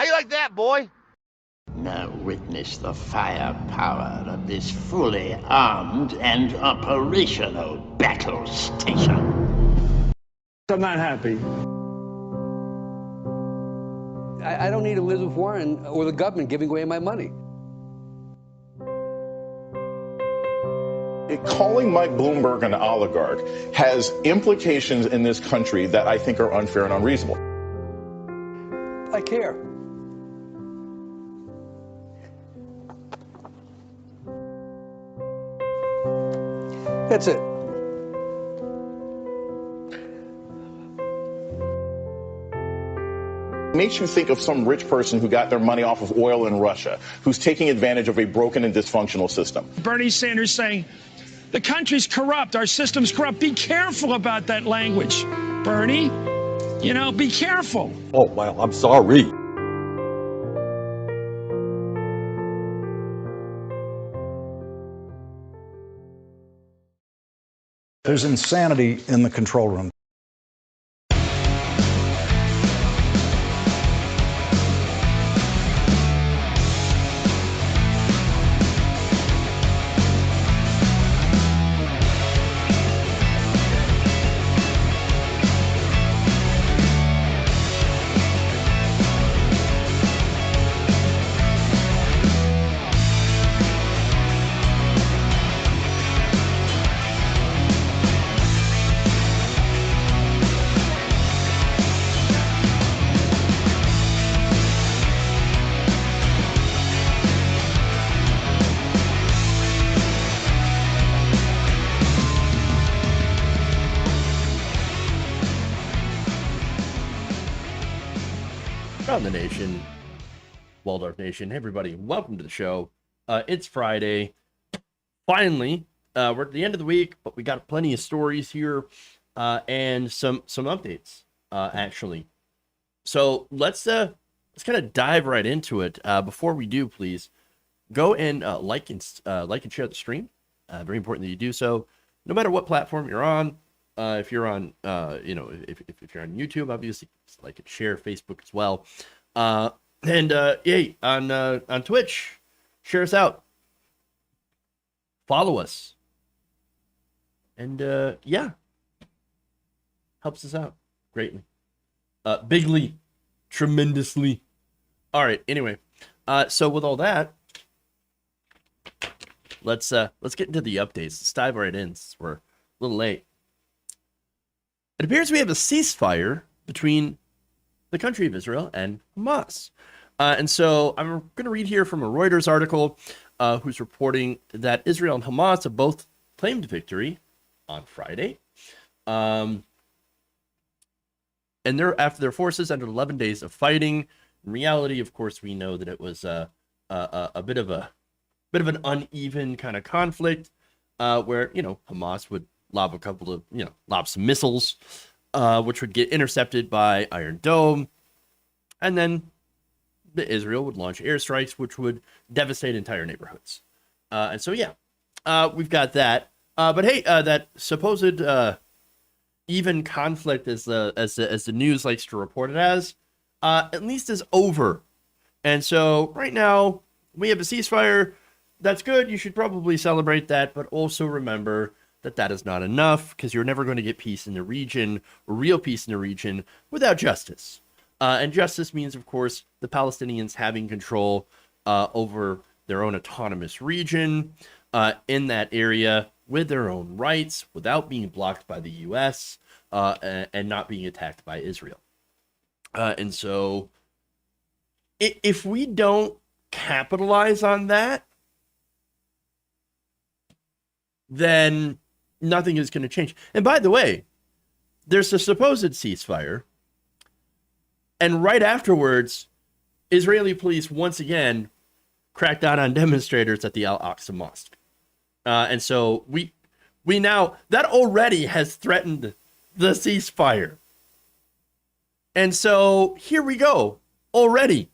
How you like that, boy? Now witness the firepower of this fully armed and operational battle station. I'm not happy. I don't need Elizabeth Warren or the government giving away my money. Calling Mike Bloomberg an oligarch has implications in this country that I think are unfair and unreasonable. I care. That's it. It makes you think of some rich person who got their money off of oil in Russia, who's taking advantage of a broken and dysfunctional system. Bernie Sanders saying, the country's corrupt, our system's corrupt. Be careful about that language, Bernie. You know, be careful. Oh, well, I'm sorry. There's insanity in the control room. Around the nation, Waldorf Nation, hey everybody, welcome to the show. It's Friday. Finally, we're at the end of the week, but we got plenty of stories here and some updates, actually. So let's kind of dive right into it. Before we do, please go and like and share the stream. Very important that you do so, no matter what platform you're on. If you're on, if you're on YouTube, obviously, like and share. Facebook as well, and on Twitch, share us out, follow us, and helps us out greatly, bigly, tremendously. All right. Anyway, so with all that, let's get into the updates. Let's dive right in. We're a little late. It appears we have a ceasefire between the country of Israel and Hamas. And so I'm going to read here from a Reuters article who's reporting that Israel and Hamas have both claimed victory on Friday. And they're after their forces under 11 days of fighting. In reality, of course, we know that it was a bit of an uneven kind of conflict where, Hamas would lob a couple of, lob some missiles, which would get intercepted by Iron Dome. And then Israel would launch airstrikes, which would devastate entire neighborhoods. And so, we've got that. But hey, that supposed even conflict, as the news likes to report it as, at least is over. And so right now we have a ceasefire. That's good. You should probably celebrate that, but also remember that is not enough, because you're never going to get peace in the region, or real peace in the region, without justice. And justice means, of course, the Palestinians having control over their own autonomous region in that area with their own rights, without being blocked by the U.S. And not being attacked by Israel. And so if we don't capitalize on that, then nothing is going to change. And by the way, there's a supposed ceasefire, and right afterwards, Israeli police once again cracked down on demonstrators at the Al-Aqsa Mosque. And so we now, that already has threatened the ceasefire. And so here we go already.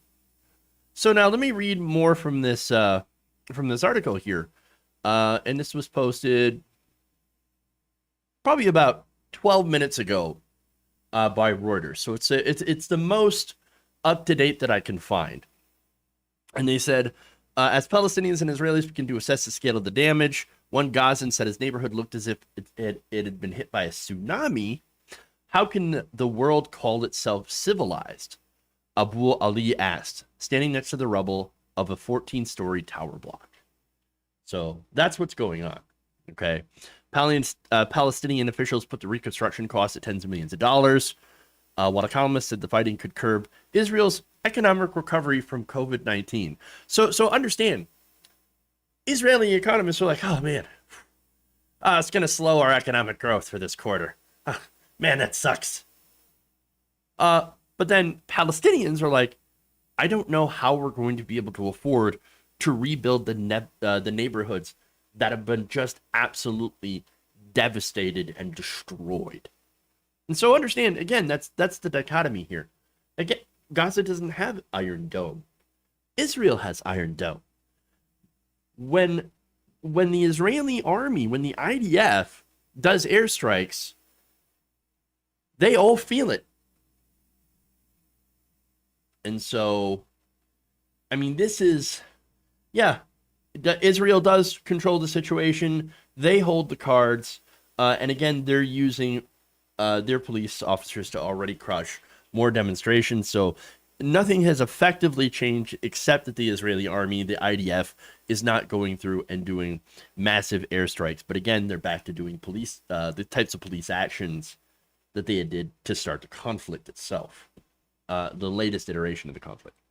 So now let me read more from this article here. And this was posted probably about 12 minutes ago by Reuters. So it's the most up to date that I can find. And they said, as Palestinians and Israelis begin to assess the scale of the damage, one Gazan said his neighborhood looked as if it had been hit by a tsunami. How can the world call itself civilized? Abu Ali asked, standing next to the rubble of a 14-story tower block. So that's what's going on. Okay. Palestinian officials put the reconstruction costs at tens of millions of dollars, while economists said the fighting could curb Israel's economic recovery from COVID-19. So understand, Israeli economists are like, oh man, it's going to slow our economic growth for this quarter. Man, that sucks. But then Palestinians are like, I don't know how we're going to be able to afford to rebuild the neighborhoods that have been just absolutely devastated and destroyed. And so understand, again, that's the dichotomy here. Again, Gaza doesn't have Iron Dome. Israel has Iron Dome. When the Israeli army, when the IDF does airstrikes, they all feel it. And so, I mean, this is, yeah, Israel does control the situation. They hold the cards. And again, they're using their police officers to already crush more demonstrations. So nothing has effectively changed except that the Israeli army, the IDF, is not going through and doing massive airstrikes. But again, they're back to doing the types of police actions that they did to start the conflict itself, the latest iteration of the conflict.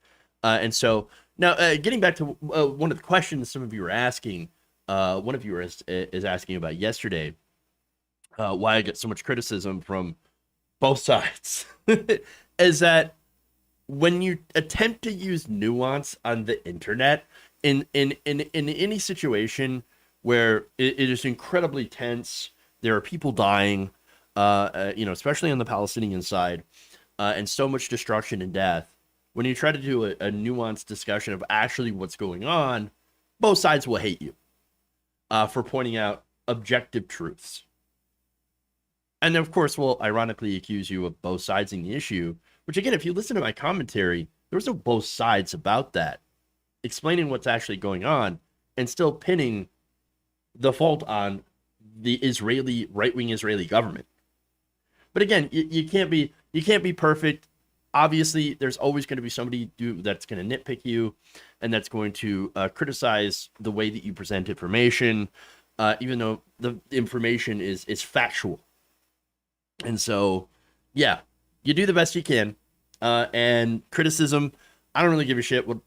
And so now getting back to one of the questions some of you were asking, one of you is asking about yesterday, why I get so much criticism from both sides, is that when you attempt to use nuance on the internet in any situation where it is incredibly tense, there are people dying, especially on the Palestinian side, and so much destruction and death. When you try to do a nuanced discussion of actually what's going on, both sides will hate you for pointing out objective truths. And of course, will ironically accuse you of both sides in the issue, which again, if you listen to my commentary, there was no both sides about that, explaining what's actually going on and still pinning the fault on the right-wing Israeli government. But again, you can't be perfect. Obviously, there's always going to be somebody that's going to nitpick you and that's going to criticize the way that you present information, even though the information is factual. And so, yeah, you do the best you can. And criticism, I don't really give a shit what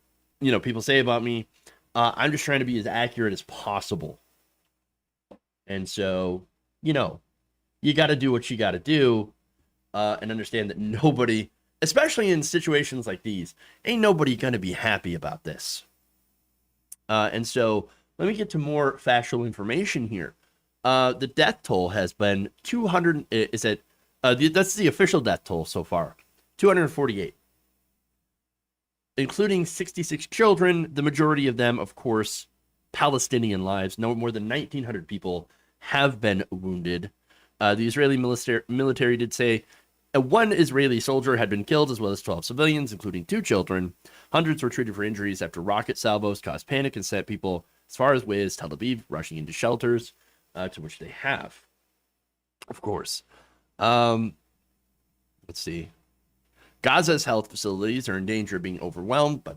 people say about me. I'm just trying to be as accurate as possible. And so, you got to do what you got to do, and understand that nobody, especially in situations like these, ain't nobody going to be happy about this. And so let me get to more factual information here. The death toll has been 200. That's the official death toll so far, 248, including 66 children. The majority of them, of course, Palestinian lives. No more than 1,900 people have been wounded. The Israeli military did say one Israeli soldier had been killed, as well as 12 civilians, including 2 children. Hundreds were treated for injuries after rocket salvos caused panic and sent people as far away as Tel Aviv, rushing into shelters, to which they have, of course. Let's see. Gaza's health facilities are in danger of being overwhelmed by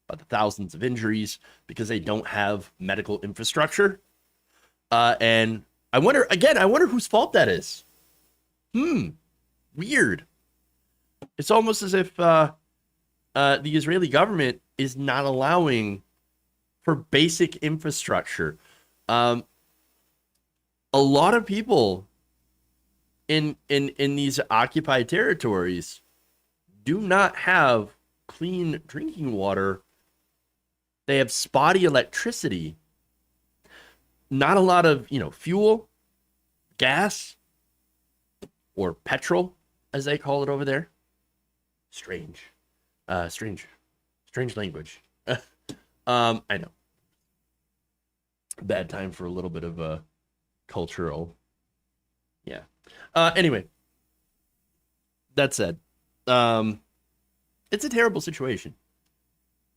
the thousands of injuries because they don't have medical infrastructure. And I wonder whose fault that is. Weird. It's almost as if the Israeli government is not allowing for basic infrastructure. A lot of people in these occupied territories do not have clean drinking water. They have spotty electricity. Not a lot of, fuel, gas, or petrol, as they call it over there. Strange language. I know. Bad time for a little bit of a cultural. Yeah. Anyway, that said, It's a terrible situation.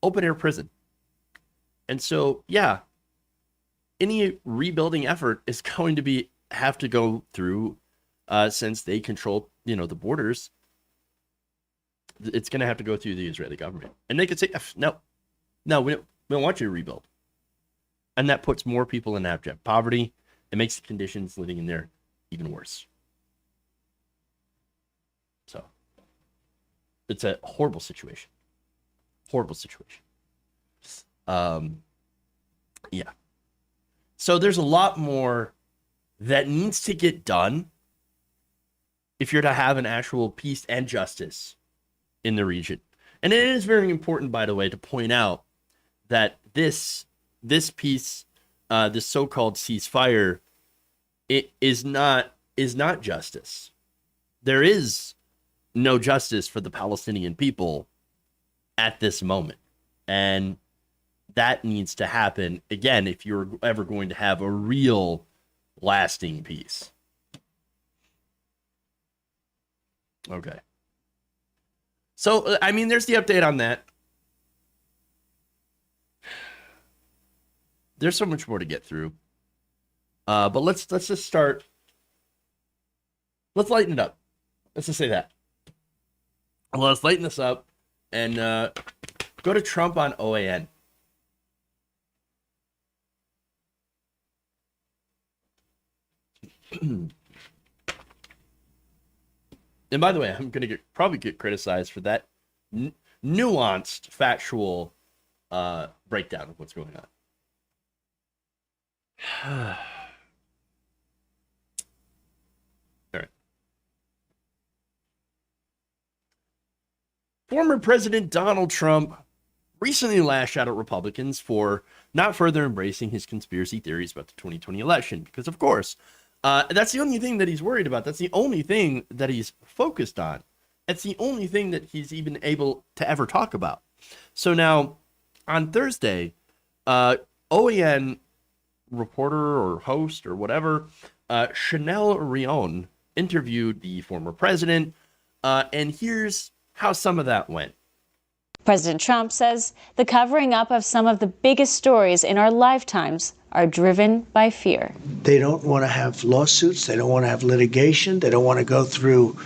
Open air prison. And so, yeah, any rebuilding effort is going to have to go through, since they control, the borders. It's going to have to go through the Israeli government. And they could say, no, we don't want you to rebuild. And that puts more people in abject poverty. It makes the conditions living in there even worse. So it's a horrible situation. Horrible situation. Yeah. So there's a lot more that needs to get done if you're to have an actual peace and justice in the region. And it is very important, by the way, to point out that this peace, this so-called ceasefire, it is not justice. There is no justice for the Palestinian people at this moment. And that needs to happen, again, if you're ever going to have a real lasting peace. Okay. So, I mean, there's the update on that. There's so much more to get through. But let's just start. Let's lighten it up. Let's just say that. Let's lighten this up and go to Trump on OAN. And by the way, I'm going to probably get criticized for that nuanced, factual breakdown of what's going on. All right. Former President Donald Trump recently lashed out at Republicans for not further embracing his conspiracy theories about the 2020 election. Because, of course, that's the only thing that he's worried about. That's the only thing that he's focused on. That's the only thing that he's even able to ever talk about. So now, on Thursday, OAN reporter or host or whatever, Chanel Rion, interviewed the former president, and here's how some of that went. President Trump says the covering up of some of the biggest stories in our lifetimes are driven by fear. They don't want to have lawsuits. They don't want to have litigation. They don't want to go through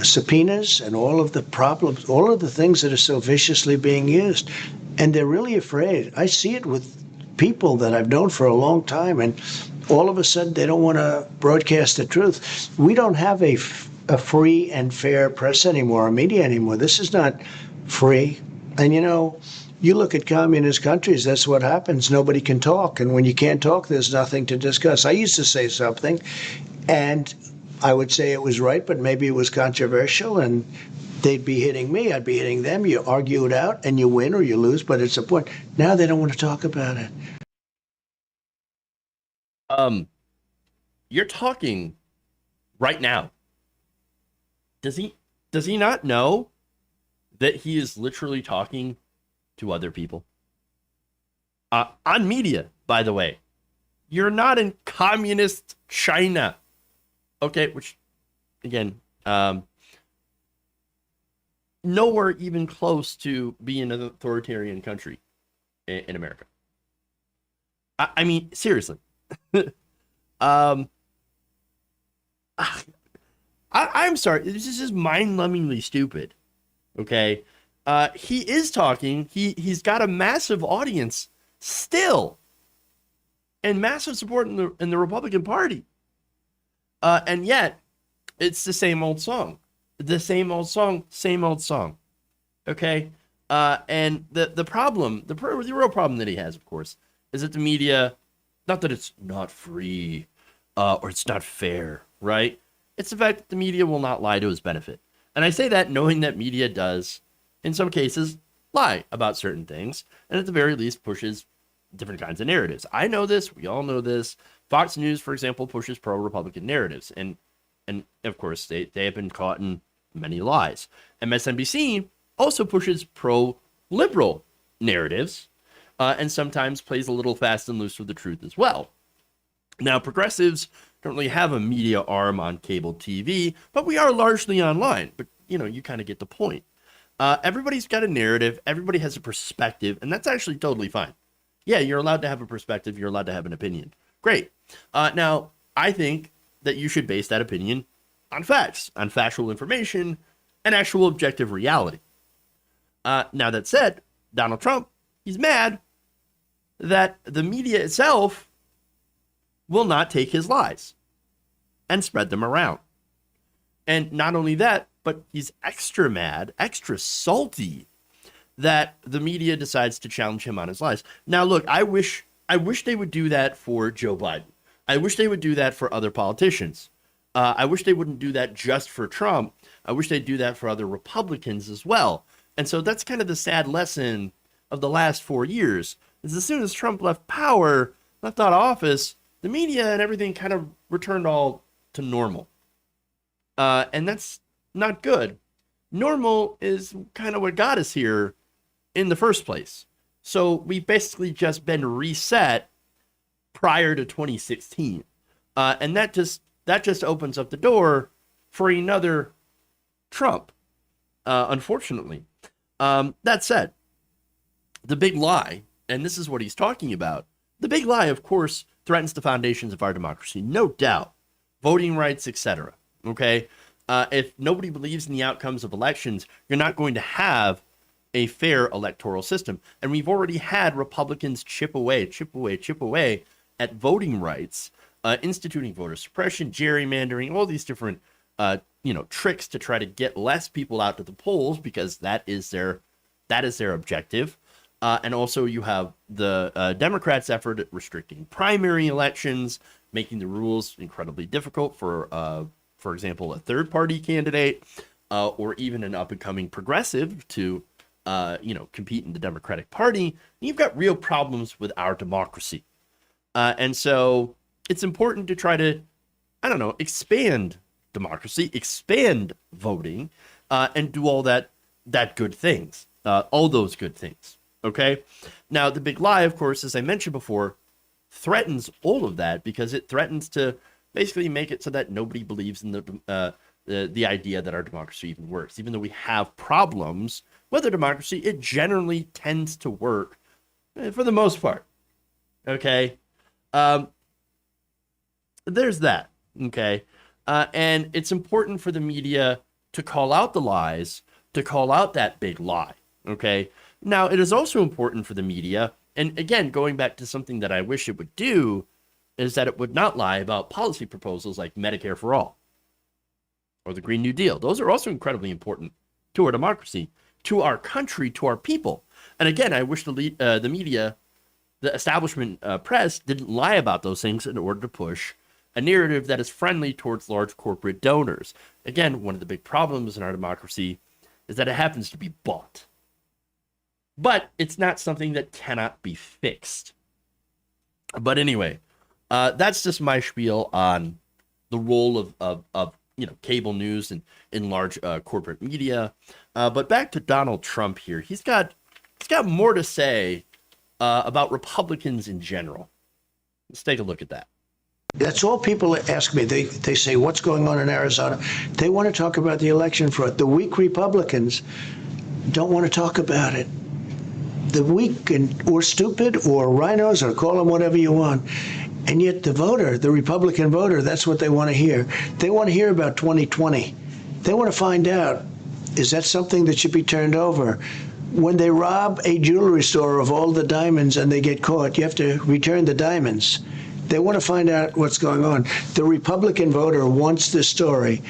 subpoenas and all of the problems, all of the things that are so viciously being used. And they're really afraid. I see it with people that I've known for a long time, and all of a sudden they don't want to broadcast the truth. We don't have a free and fair press anymore, or media anymore. This is not free. And you look at communist countries, that's what happens. Nobody can talk. And when you can't talk, there's nothing to discuss. I used to say something, and I would say it was right, but maybe it was controversial, and they'd be hitting me. I'd be hitting them. You argue it out, and you win or you lose, but it's a point. Now they don't want to talk about it. You're talking right now. Does he not know that he is literally talking to other people? On media, by the way. You're not in communist China. Okay, which, again, nowhere even close to being an authoritarian country in America. I mean, seriously. I'm sorry. This is just mind-numbingly stupid. Okay, he is talking. He's got a massive audience still, and massive support in the Republican Party. And yet, it's the same old song, same old song. Okay, and the problem, the real problem that he has, of course, is that the media, not that it's not free, or it's not fair, right? It's the fact that the media will not lie to his benefit. And I say that knowing that media does, in some cases, lie about certain things, and at the very least pushes different kinds of narratives. I know this. We all know this. Fox News, for example, pushes pro-Republican narratives. And of course, they have been caught in many lies. MSNBC also pushes pro-liberal narratives, and sometimes plays a little fast and loose with the truth as well. Now, progressives don't really have a media arm on cable TV, but we are largely online. But, you kind of get the point. Everybody's got a narrative. Everybody has a perspective, and that's actually totally fine. Yeah, you're allowed to have a perspective. You're allowed to have an opinion. Great. Now, I think that you should base that opinion on facts, on factual information, and actual objective reality. Now, that said, Donald Trump, he's mad that the media itself will not take his lies and spread them around. And not only that, but he's extra mad, extra salty that the media decides to challenge him on his lies. Now, look, I wish they would do that for Joe Biden. I wish they would do that for other politicians. I wish they wouldn't do that just for Trump. I wish they'd do that for other Republicans as well. And so that's kind of the sad lesson of the last 4 years, is as soon as Trump left power, left out of office, the media and everything kind of returned all to normal. And that's not good. Normal is kind of what got us here in the first place. So we've basically just been reset prior to 2016. And that just opens up the door for another Trump, unfortunately. That said, the big lie, and this is what he's talking about, the big lie, of course, threatens the foundations of our democracy, no doubt. Voting rights, etc. Okay? If nobody believes in the outcomes of elections, you're not going to have a fair electoral system. And we've already had Republicans chip away at voting rights, instituting voter suppression, gerrymandering, all these different tricks to try to get less people out to the polls, because that is their objective. And also you have the Democrats' effort at restricting primary elections, making the rules incredibly difficult for example, a third-party candidate or even an up-and-coming progressive to compete in the Democratic Party. You've got real problems with our democracy. And so it's important to try to, expand democracy, expand voting, and do all that good things, all those good things. Okay. Now, the big lie, of course, as I mentioned before, threatens all of that, because it threatens to basically make it so that nobody believes in the idea that our democracy even works. Even though we have problems with our democracy, it generally tends to work for the most part. Okay. There's that. Okay. And it's important for the media to call out the lies, to call out that big lie. Okay. Now, it is also important for the media, and again, going back to something that I wish it would do, is that it would not lie about policy proposals like Medicare for All or the Green New Deal. Those are also incredibly important to our democracy, to our country, to our people. And again, I wish the media, the establishment press, didn't lie about those things in order to push a narrative that is friendly towards large corporate donors. Again, one of the big problems in our democracy is that it happens to be bought. But it's not something that cannot be fixed. But anyway, that's just my spiel on the role of cable news and in large corporate media. But back to Donald Trump here. He's got more to say about Republicans in general. Let's take a look at that. That's all people ask me. They say, what's going on in Arizona? They want to talk about the election fraud. The weak Republicans don't want to talk about it. The weak or stupid or rhinos, or call them whatever you want. And yet the voter, the Republican voter, that's what they want to hear. They want to hear about 2020. They want to find out, is that something that should be turned over? When they rob a jewelry store of all the diamonds and they get caught, you have to return the diamonds. They want to find out what's going on. The Republican voter wants this story.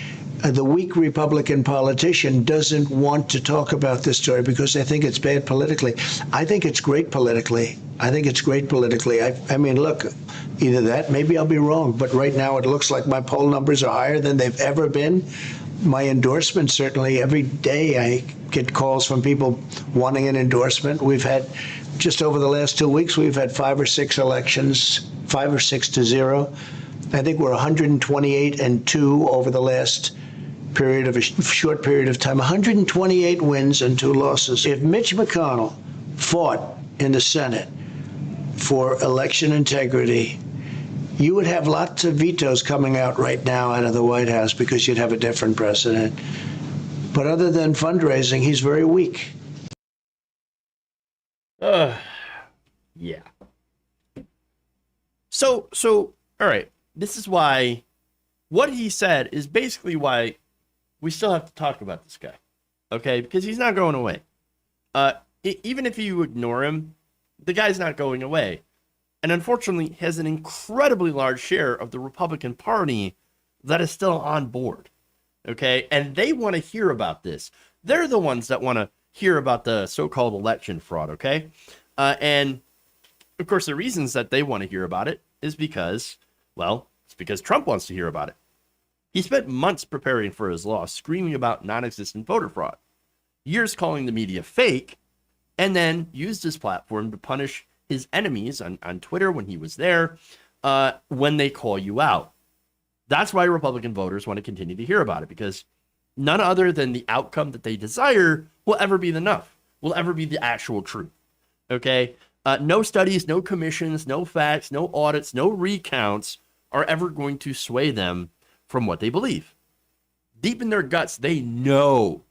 The weak Republican politician doesn't want to talk about this story because they think it's bad politically. I think it's great politically. I mean, look, either that, maybe I'll be wrong, but right now it looks like my poll numbers are higher than they've ever been. My endorsement, certainly every day I get calls from people wanting an endorsement. We've had, just over the last 2 weeks, we've had 5 or 6 elections, 5 or 6 to 0. I think we're 128-2 over the last short period of time. 128 wins and 2 losses. If Mitch McConnell fought in the Senate for election integrity, you would have lots of vetoes coming out right now out of the White House because you'd have a different president. But other than fundraising, he's very weak. Yeah. So, all right. This is why what he said is basically why we still have to talk about this guy. Okay? Because he's not going away. Even if you ignore him, the guy's not going away. And unfortunately, he has an incredibly large share of the Republican Party that is still on board. Okay? And they want to hear about this. They're the ones that want to hear about the so-called election fraud. Okay? And of course, the reasons that they want to hear about it is because, well, it's because Trump wants to hear about it. He spent months preparing for his loss, screaming about non-existent voter fraud, years calling the media fake, and then used his platform to punish his enemies on Twitter when he was there, when they call you out. That's why Republican voters want to continue to hear about it, because none other than the outcome that they desire will ever be enough, will ever be the actual truth. Okay? No studies, no commissions, no facts, no audits, no recounts are ever going to sway them from what they believe. Deep in their guts, they know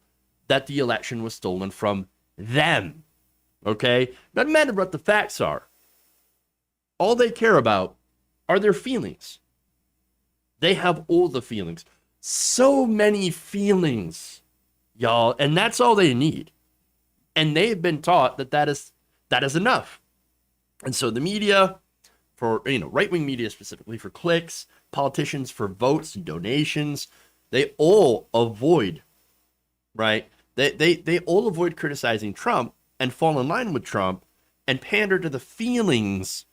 that the election was stolen from them. Okay? Doesn't matter what the facts are. All they care about are their feelings. They have all the feelings. So many feelings, y'all. And that's all they need. And they've been taught that is enough. And so the media, for right-wing media specifically, for clicks, politicians for votes and donations, they all avoid, right? They all avoid criticizing Trump and fall in line with Trump and pander to the feelings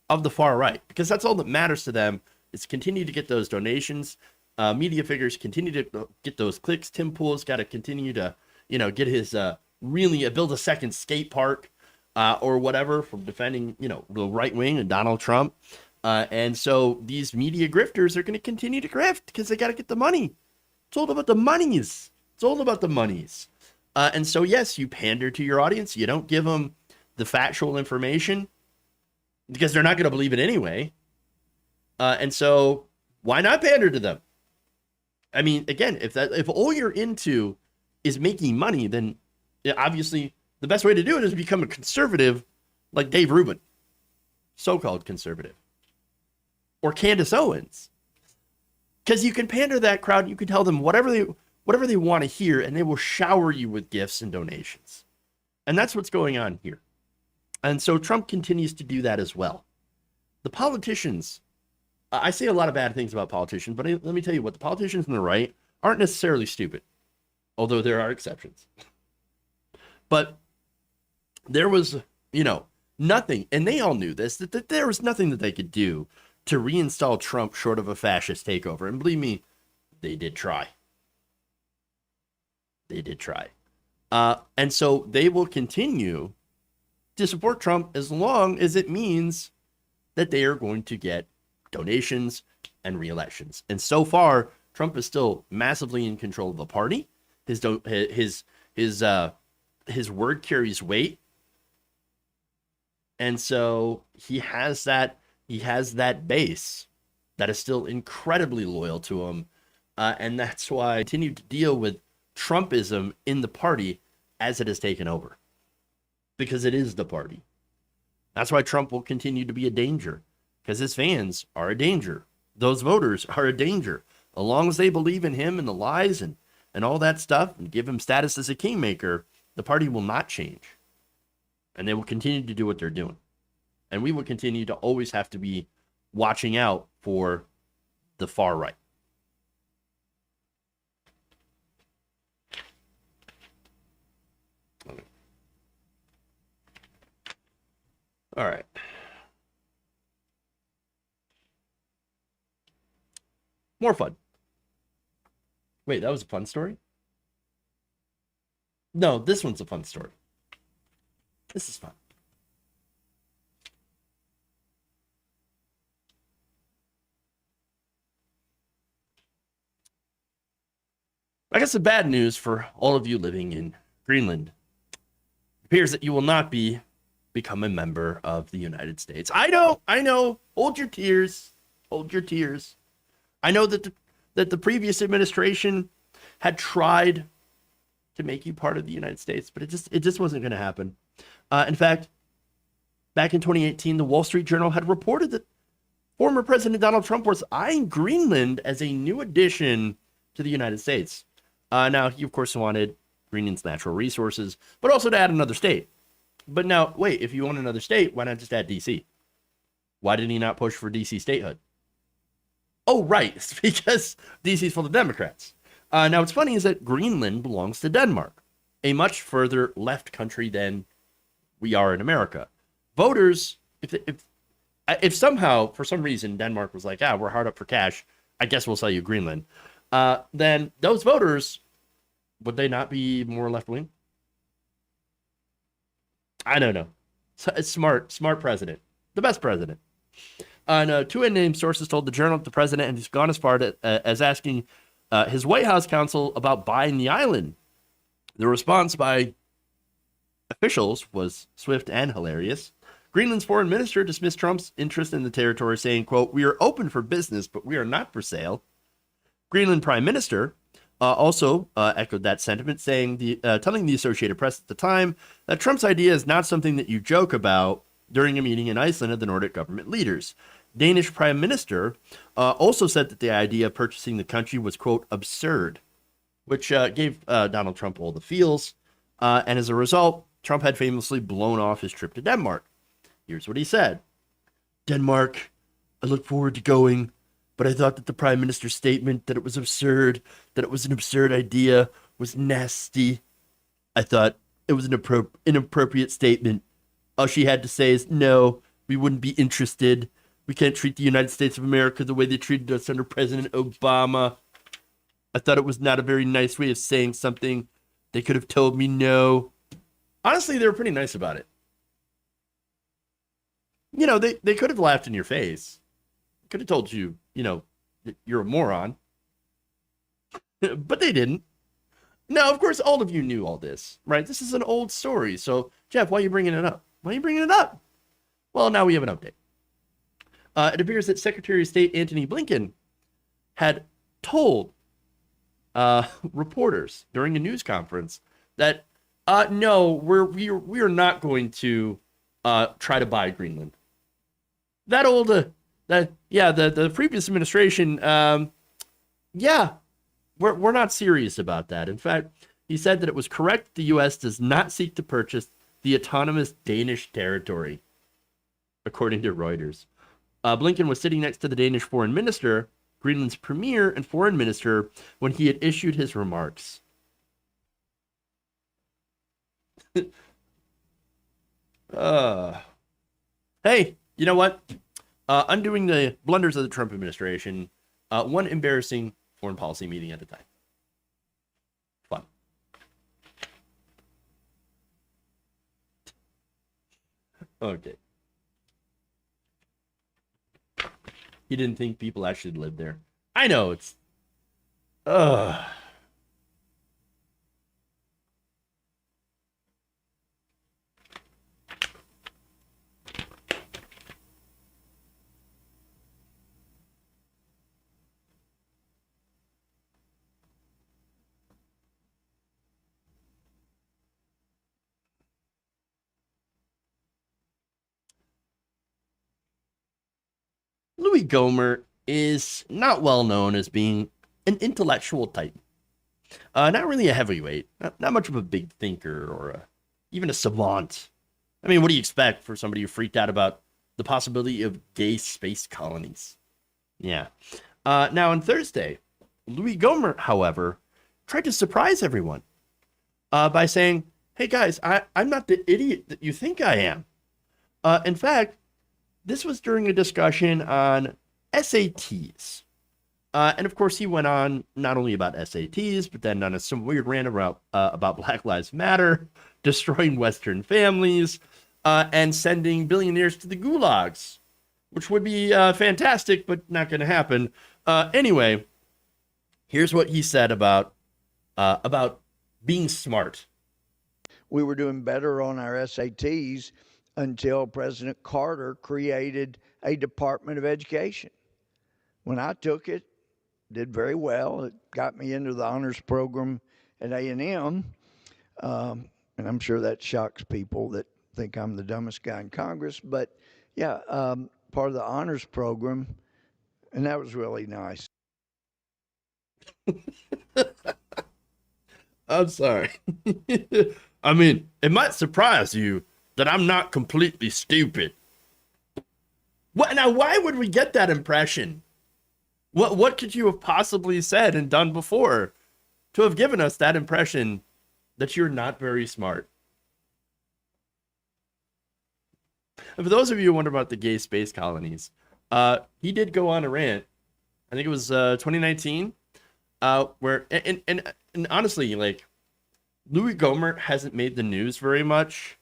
of the far right, because that's all that matters to them, is continue to get those donations. Media figures continue to get those clicks. Tim Pool's got to continue to, get his build a second skate park. Or whatever, from defending, the right wing and Donald Trump. And so these media grifters are going to continue to grift because they got to get the money. It's all about the monies. It's all about the monies. And so, yes, you pander to your audience. You don't give them the factual information because they're not going to believe it anyway. And so why not pander to them? I mean, again, if all you're into is making money, then obviously the best way to do it is become a conservative like Dave Rubin, so-called conservative, or Candace Owens, because you can pander to that crowd. You can tell them whatever they want to hear, and they will shower you with gifts and donations. And that's what's going on here. And so Trump continues to do that as well. The politicians, I say a lot of bad things about politicians, but let me tell you what, the politicians on the right aren't necessarily stupid, although there are exceptions. But there was, nothing, and they all knew this, that there was nothing that they could do to reinstall Trump short of a fascist takeover. And believe me, they did try. They did try. And so they will continue to support Trump as long as it means that they are going to get donations and re-elections. And so far, Trump is still massively in control of the party. His word carries weight. And so he has that base that is still incredibly loyal to him. And that's why I continue to deal with Trumpism in the party as it has taken over. Because it is the party. That's why Trump will continue to be a danger. Because his fans are a danger. Those voters are a danger. As long as they believe in him and the lies and all that stuff and give him status as a kingmaker, the party will not change. And they will continue to do what they're doing. And we will continue to always have to be watching out for the far right. Okay. All right. More fun. Wait, that was a fun story? No, this one's a fun story. This is fun. I guess the bad news for all of you living in Greenland appears that you will not become a member of the United States. I know. Hold your tears. Hold your tears. I know that the previous administration had tried to make you part of the United States, but it just wasn't going to happen. In fact, back in 2018, the Wall Street Journal had reported that former President Donald Trump was eyeing Greenland as a new addition to the United States. Now, he, of course, wanted Greenland's natural resources, but also to add another state. But now, wait, if you want another state, why not just add D.C.? Why did he not push for D.C. statehood? Oh, right, it's because D.C. is full of Democrats. Now, what's funny is that Greenland belongs to Denmark, a much further left country than we are in America. Voters, if somehow, for some reason, Denmark was like, we're hard up for cash, I guess we'll sell you Greenland, then those voters, would they not be more left-wing? I don't know. It's smart president. The best president. Two unnamed sources told the Journal that the president has gone as far as asking his White House counsel about buying the island. The response by officials was swift and hilarious. Greenland's foreign minister dismissed Trump's interest in the territory, saying, quote, "We are open for business, but we are not for sale." Greenland Prime Minister also echoed that sentiment, saying, telling the Associated Press at the time that Trump's idea is not something that you joke about during a meeting in Iceland of the Nordic government leaders. Danish Prime Minister also said that the idea of purchasing the country was, quote, absurd, which gave Donald Trump all the feels. And as a result, Trump had famously blown off his trip to Denmark. Here's what he said. "Denmark, I look forward to going, but I thought that the Prime Minister's statement that it was absurd, that it was an absurd idea, was nasty. I thought it was an inappropriate statement. All she had to say is, no, we wouldn't be interested. We can't treat the United States of America the way they treated us under President Obama. I thought it was not a very nice way of saying something. They could have told me no." Honestly, they were pretty nice about it. You know, they could have laughed in your face. Could have told you, that you're a moron. But they didn't. Now, of course, all of you knew all this, right? This is an old story. So, Jeff, why are you bringing it up? Why are you bringing it up? Well, now we have an update. It appears that Secretary of State Antony Blinken had told reporters during a news conference that, no, we are not going to try to buy Greenland. The previous administration, we're not serious about that. In fact, he said that it was correct the U.S. does not seek to purchase the autonomous Danish territory, according to Reuters. Blinken was sitting next to the Danish foreign minister, Greenland's premier and foreign minister, when he had issued his remarks. Hey, you know what? Undoing the blunders of the Trump administration, one embarrassing foreign policy meeting at a time. Fun. Okay. He didn't think people actually lived there. I know, it's... Louis Gohmert is not well known as being an intellectual type. Not really a heavyweight, not much of a big thinker or even a savant. I mean, what do you expect for somebody who freaked out about the possibility of gay space colonies? Yeah. Now, on Thursday, Louis Gohmert, however, tried to surprise everyone by saying, "Hey guys, I'm not the idiot that you think I am." In fact, this was during a discussion on SATs. And of course, he went on not only about SATs, but then on some weird rant about Black Lives Matter, destroying Western families, and sending billionaires to the gulags, which would be fantastic, but not going to happen. Anyway, here's what he said about being smart. We were doing better on our SATs until President Carter created a Department of Education. When I took it, did very well. It got me into the honors program at A&M. And I'm sure that shocks people that think I'm the dumbest guy in Congress. But yeah, part of the honors program, and that was really nice. I'm sorry. I mean, it might surprise you that I'm not completely stupid. What now? Why would we get that impression? What could you have possibly said and done before to have given us that impression that you're not very smart? And for those of you who wonder about the gay space colonies, he did go on a rant. I think it was 2019, where and honestly, like, Louis Gohmert hasn't made the news very much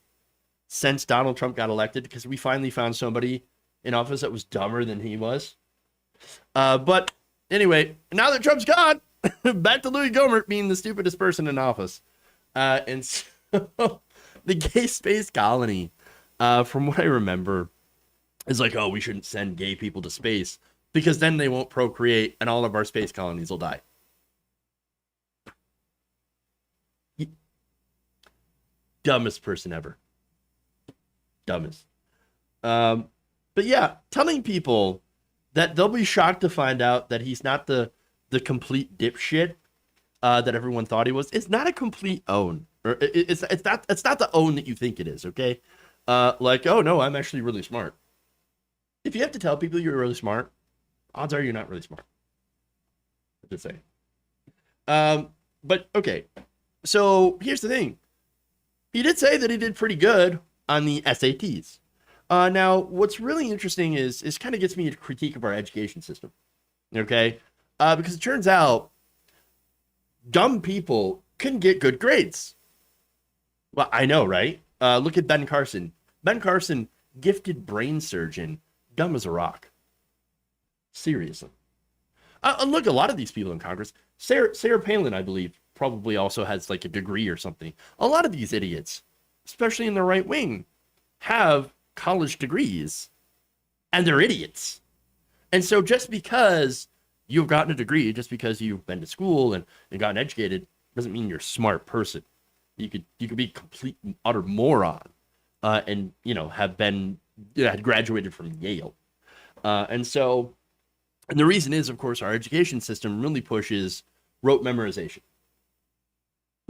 since Donald Trump got elected because we finally found somebody in office that was dumber than he was. But anyway, now that Trump's gone, back to Louis Gohmert being the stupidest person in office. And so the gay space colony, from what I remember, is like, oh, we shouldn't send gay people to space because then they won't procreate and all of our space colonies will die. Dumbest person ever. Dumbest. But yeah, telling people that they'll be shocked to find out that he's not the complete dipshit that everyone thought he was. It's not a complete own. Or it's not the own that you think it is, okay? Like, oh no, I'm actually really smart. If you have to tell people you're really smart, odds are you're not really smart. I'm just saying. But okay. So here's the thing. He did say that he did pretty good on the SATs. Now, what's really interesting is kind of gets me a critique of our education system, okay? Because it turns out dumb people can get good grades. Well, I know, right? Look at Ben Carson. Ben Carson, gifted brain surgeon, dumb as a rock. Seriously. Look, a lot of these people in Congress, Sarah Palin, I believe, probably also has like a degree or something. A lot of these idiots, especially in the right wing, have college degrees and they're idiots. And so just because you've gotten a degree, just because you've been to school and gotten educated, doesn't mean you're a smart person. You could be a complete utter moron and had graduated from Yale. And the reason is, of course, our education system really pushes rote memorization.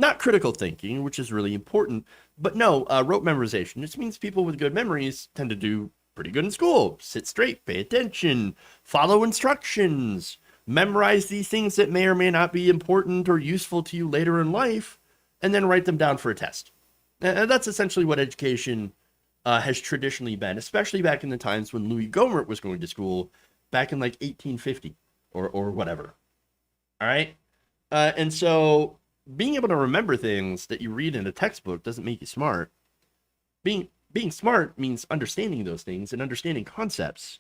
Not critical thinking, which is really important, but no, rote memorization. This means people with good memories tend to do pretty good in school. Sit straight, pay attention, follow instructions, memorize these things that may or may not be important or useful to you later in life, and then write them down for a test. And that's essentially what education has traditionally been, especially back in the times when Louis Gohmert was going to school back in like 1850 or whatever. All right? And so being able to remember things that you read in a textbook doesn't make you smart. Being smart means understanding those things and understanding concepts.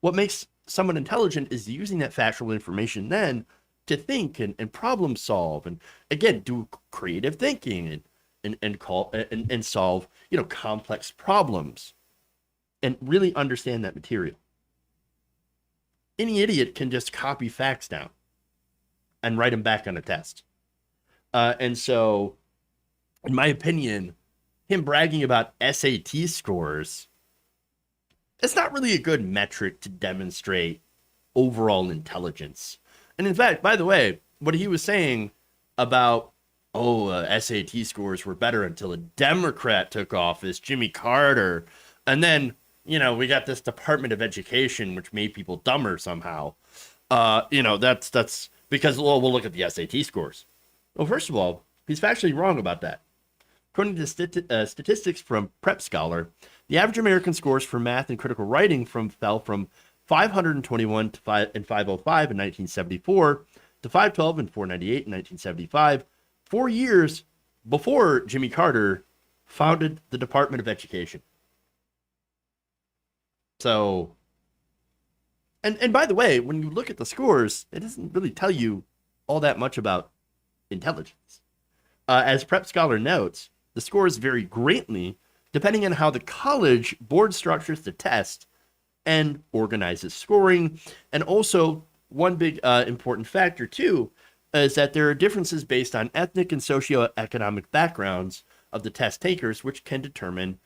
What makes someone intelligent is using that factual information then to think and problem solve and, again, do creative thinking and solve, complex problems and really understand that material. Any idiot can just copy facts down and write them back on a test. And so, in my opinion, him bragging about SAT scores, it's not really a good metric to demonstrate overall intelligence. And in fact, by the way, what he was saying about, SAT scores were better until a Democrat took office, Jimmy Carter, and then, we got this Department of Education, which made people dumber somehow. That's because, we'll look at the SAT scores. Well, first of all, he's factually wrong about that. According to statistics from Prep Scholar, the average American scores for math and critical writing fell from 521 and 505 in 1974 to 512 and 498 in 1975, 4 years before Jimmy Carter founded the Department of Education. So, and by the way, when you look at the scores, it doesn't really tell you all that much about intelligence. As Prep Scholar notes, the scores vary greatly depending on how the college board structures the test and organizes scoring. And also, one big important factor, too, is that there are differences based on ethnic and socioeconomic backgrounds of the test takers, which can determine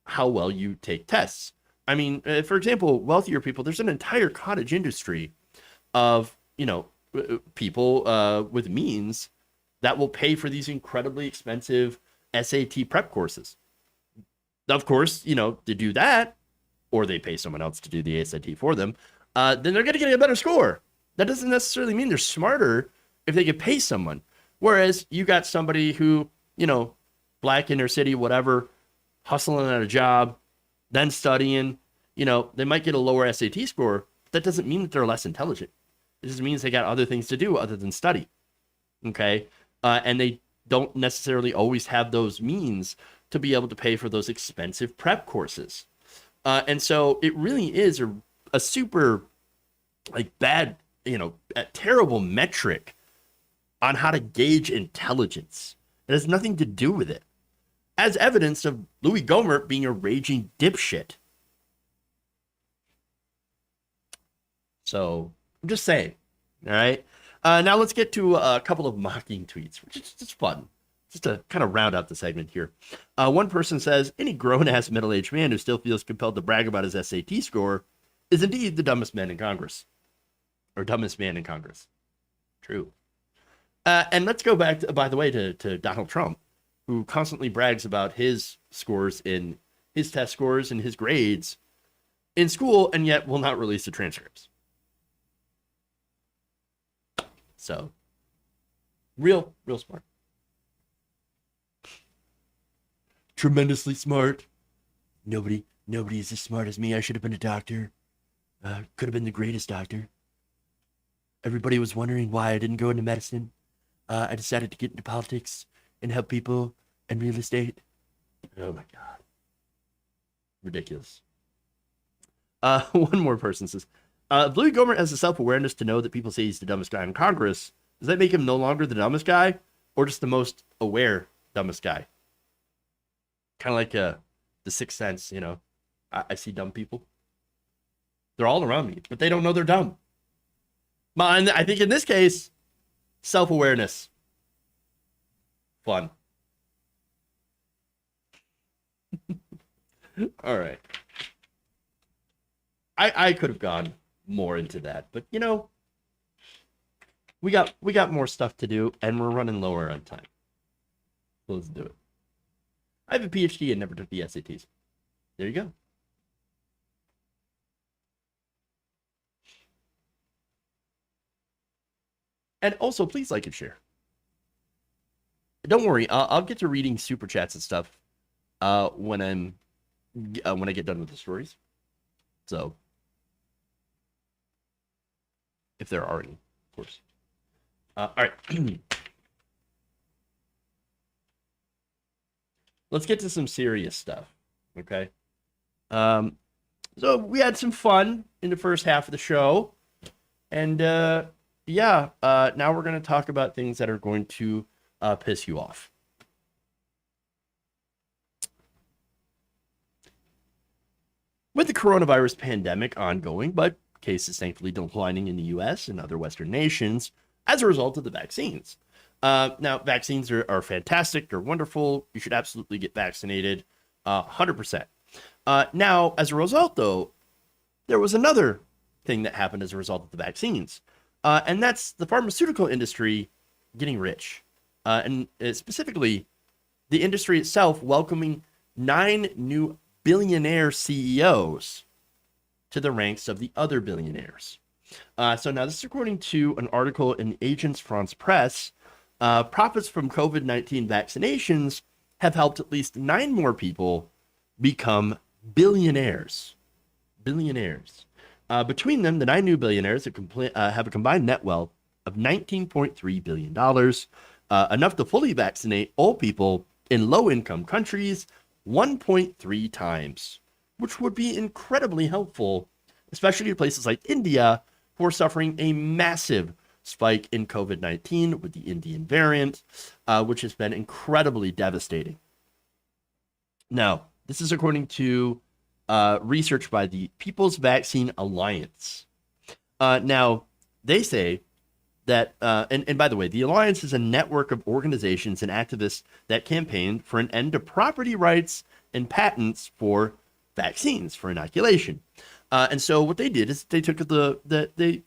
how well you take tests. I mean, for example, wealthier people, there's an entire cottage industry of, people with means that will pay for these incredibly expensive SAT prep courses. Of course, to do that, or they pay someone else to do the SAT for them, then they're going to get a better score. That doesn't necessarily mean they're smarter if they could pay someone. Whereas you got somebody who, black inner city, whatever, hustling at a job, then studying, they might get a lower SAT score. That doesn't mean that they're less intelligent. It just means they got other things to do other than study. Okay. And they don't necessarily always have those means to be able to pay for those expensive prep courses. And so it really is a super bad, a terrible metric on how to gauge intelligence. It has nothing to do with it. As evidence of Louis Gohmert being a raging dipshit. So I'm just saying. All right. Now let's get to a couple of mocking tweets, which is just fun. Just to kind of round out the segment here. One person says, any grown-ass middle-aged man who still feels compelled to brag about his SAT score is indeed the dumbest man in Congress. Or dumbest man in Congress. True. And let's go back, by the way, to Donald Trump, who constantly brags about his scores in his test scores and his grades in school, and yet will not release the transcripts. So, real smart. Tremendously smart. Nobody is as smart as me. I should have been a doctor. Could have been the greatest doctor. Everybody was wondering why I didn't go into medicine. I decided to get into politics and help people and real estate. Oh my God. Ridiculous. One more person says, if Louis Gohmert has the self-awareness to know that people say he's the dumbest guy in Congress, does that make him no longer the dumbest guy or just the most aware dumbest guy? Kind of like the Sixth Sense, I see dumb people. They're all around me, but they don't know they're dumb. But I think in this case, self-awareness. Fun. All right. I could have gone more into that, but we got more stuff to do and we're running lower on time. So let's do it. I have a PhD and never took the SATs. There you go. And also, please like and share. Don't worry, I'll get to reading super chats and stuff when I get done with the stories. So, if there are any, of course. All right. Let's get to some serious stuff, okay? So we had some fun in the first half of the show, and now we're going to talk about things that are going to piss you off. With the coronavirus pandemic ongoing, but cases thankfully declining in the U.S. and other Western nations as a result of the vaccines. Now, vaccines are fantastic. They're wonderful. You should absolutely get vaccinated, 100%. Now, as a result, though, there was another thing that happened as a result of the vaccines, and that's the pharmaceutical industry getting rich, and specifically the industry itself welcoming 9 new billionaire CEOs to the ranks of the other billionaires. So now this is according to an article in Agence France Presse. Profits from COVID-19 vaccinations have helped at least 9 more people become billionaires. Between them, the 9 new billionaires have a combined net wealth of $19.3 billion, enough to fully vaccinate all people in low-income countries 1.3 times, which would be incredibly helpful, especially in places like India, who are suffering a massive spike in COVID-19 with the Indian variant, which has been incredibly devastating. Now, this is according to research by the People's Vaccine Alliance. Now, they say that, and by the way, the Alliance is a network of organizations and activists that campaigned for an end to property rights and patents for vaccines for inoculation. And so what they did is they took they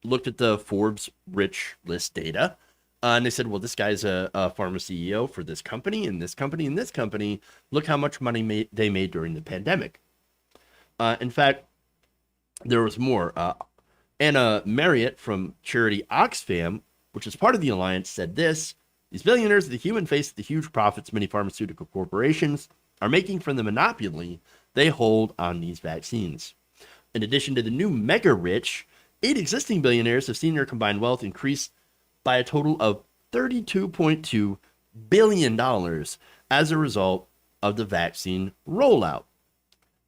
looked at the Forbes rich list data, and they said, well, this guy's a pharma CEO for this company and this company and this company. Look how much money they made during the pandemic. In fact, there was more. Anna Marriott from charity Oxfam, which is part of the Alliance, said this: these billionaires are the human face of the huge profits many pharmaceutical corporations are making from the monopoly they hold on these vaccines. In addition to the new mega rich, 8 existing billionaires have seen their combined wealth increase by a total of $32.2 billion as a result of the vaccine rollout.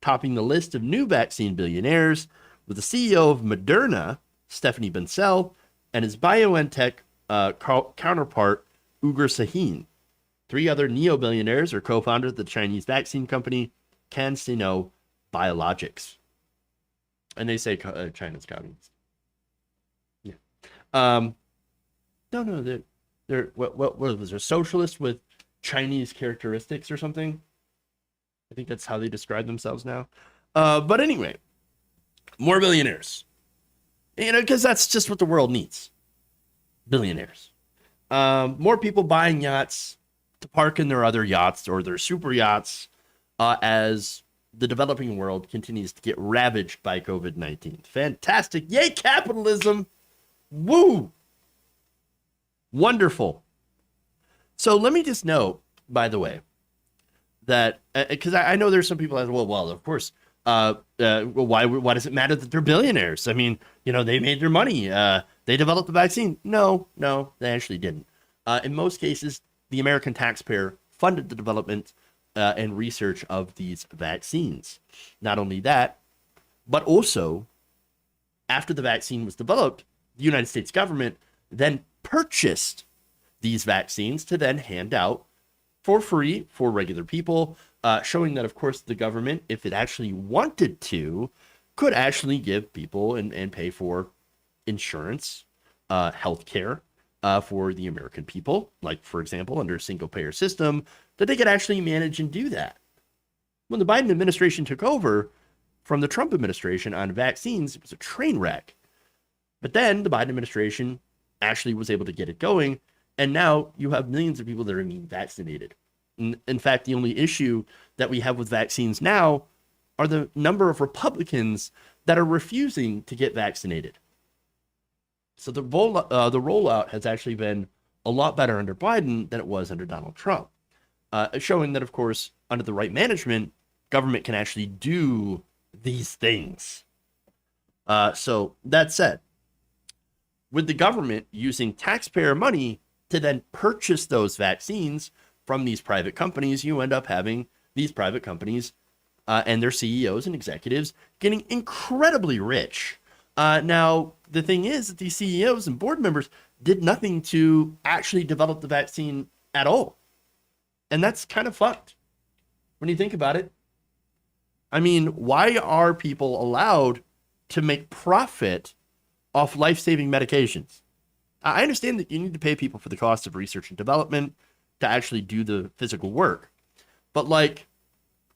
Topping the list of new vaccine billionaires with the CEO of Moderna, Stephanie Bancel, and his BioNTech counterpart, Ugur Sahin. 3 other neo-billionaires are co-founders of the Chinese vaccine company, CanSino Biologics. And they say China's communist. Yeah. No, they're what was there? Socialist with Chinese characteristics or something? I think that's how they describe themselves now. But anyway, more billionaires. Because that's just what the world needs. Billionaires. More people buying yachts to park in their other yachts or their super yachts as the developing world continues to get ravaged by COVID-19. Fantastic. Yay, capitalism. Woo. Wonderful. So let me just note, by the way, that because I know there's some people that, well, of course, why does it matter that they're billionaires? I mean, they made their money. They developed the vaccine. No, they actually didn't. In most cases, the American taxpayer funded the development and research of these vaccines. Not only that, but also after the vaccine was developed, the United States government then purchased these vaccines to then hand out for free for regular people, showing that, of course, the government, if it actually wanted to, could actually give people and pay for insurance, health care for the American people, like, for example, under a single-payer system, that they could actually manage and do that. When the Biden administration took over from the Trump administration on vaccines, it was a train wreck. But then the Biden administration actually was able to get it going, and now you have millions of people that are being vaccinated. In fact, the only issue that we have with vaccines now are the number of Republicans that are refusing to get vaccinated. So the rollout has actually been a lot better under Biden than it was under Donald Trump, showing that, of course, under the right management, government can actually do these things. So that said, with the government using taxpayer money to then purchase those vaccines from these private companies, you end up having these private companies and their CEOs and executives getting incredibly rich. Now, the thing is that these CEOs and board members did nothing to actually develop the vaccine at all. And that's kind of fucked when you think about it. I mean, why are people allowed to make profit off life-saving medications? I understand that you need to pay people for the cost of research and development to actually do the physical work, but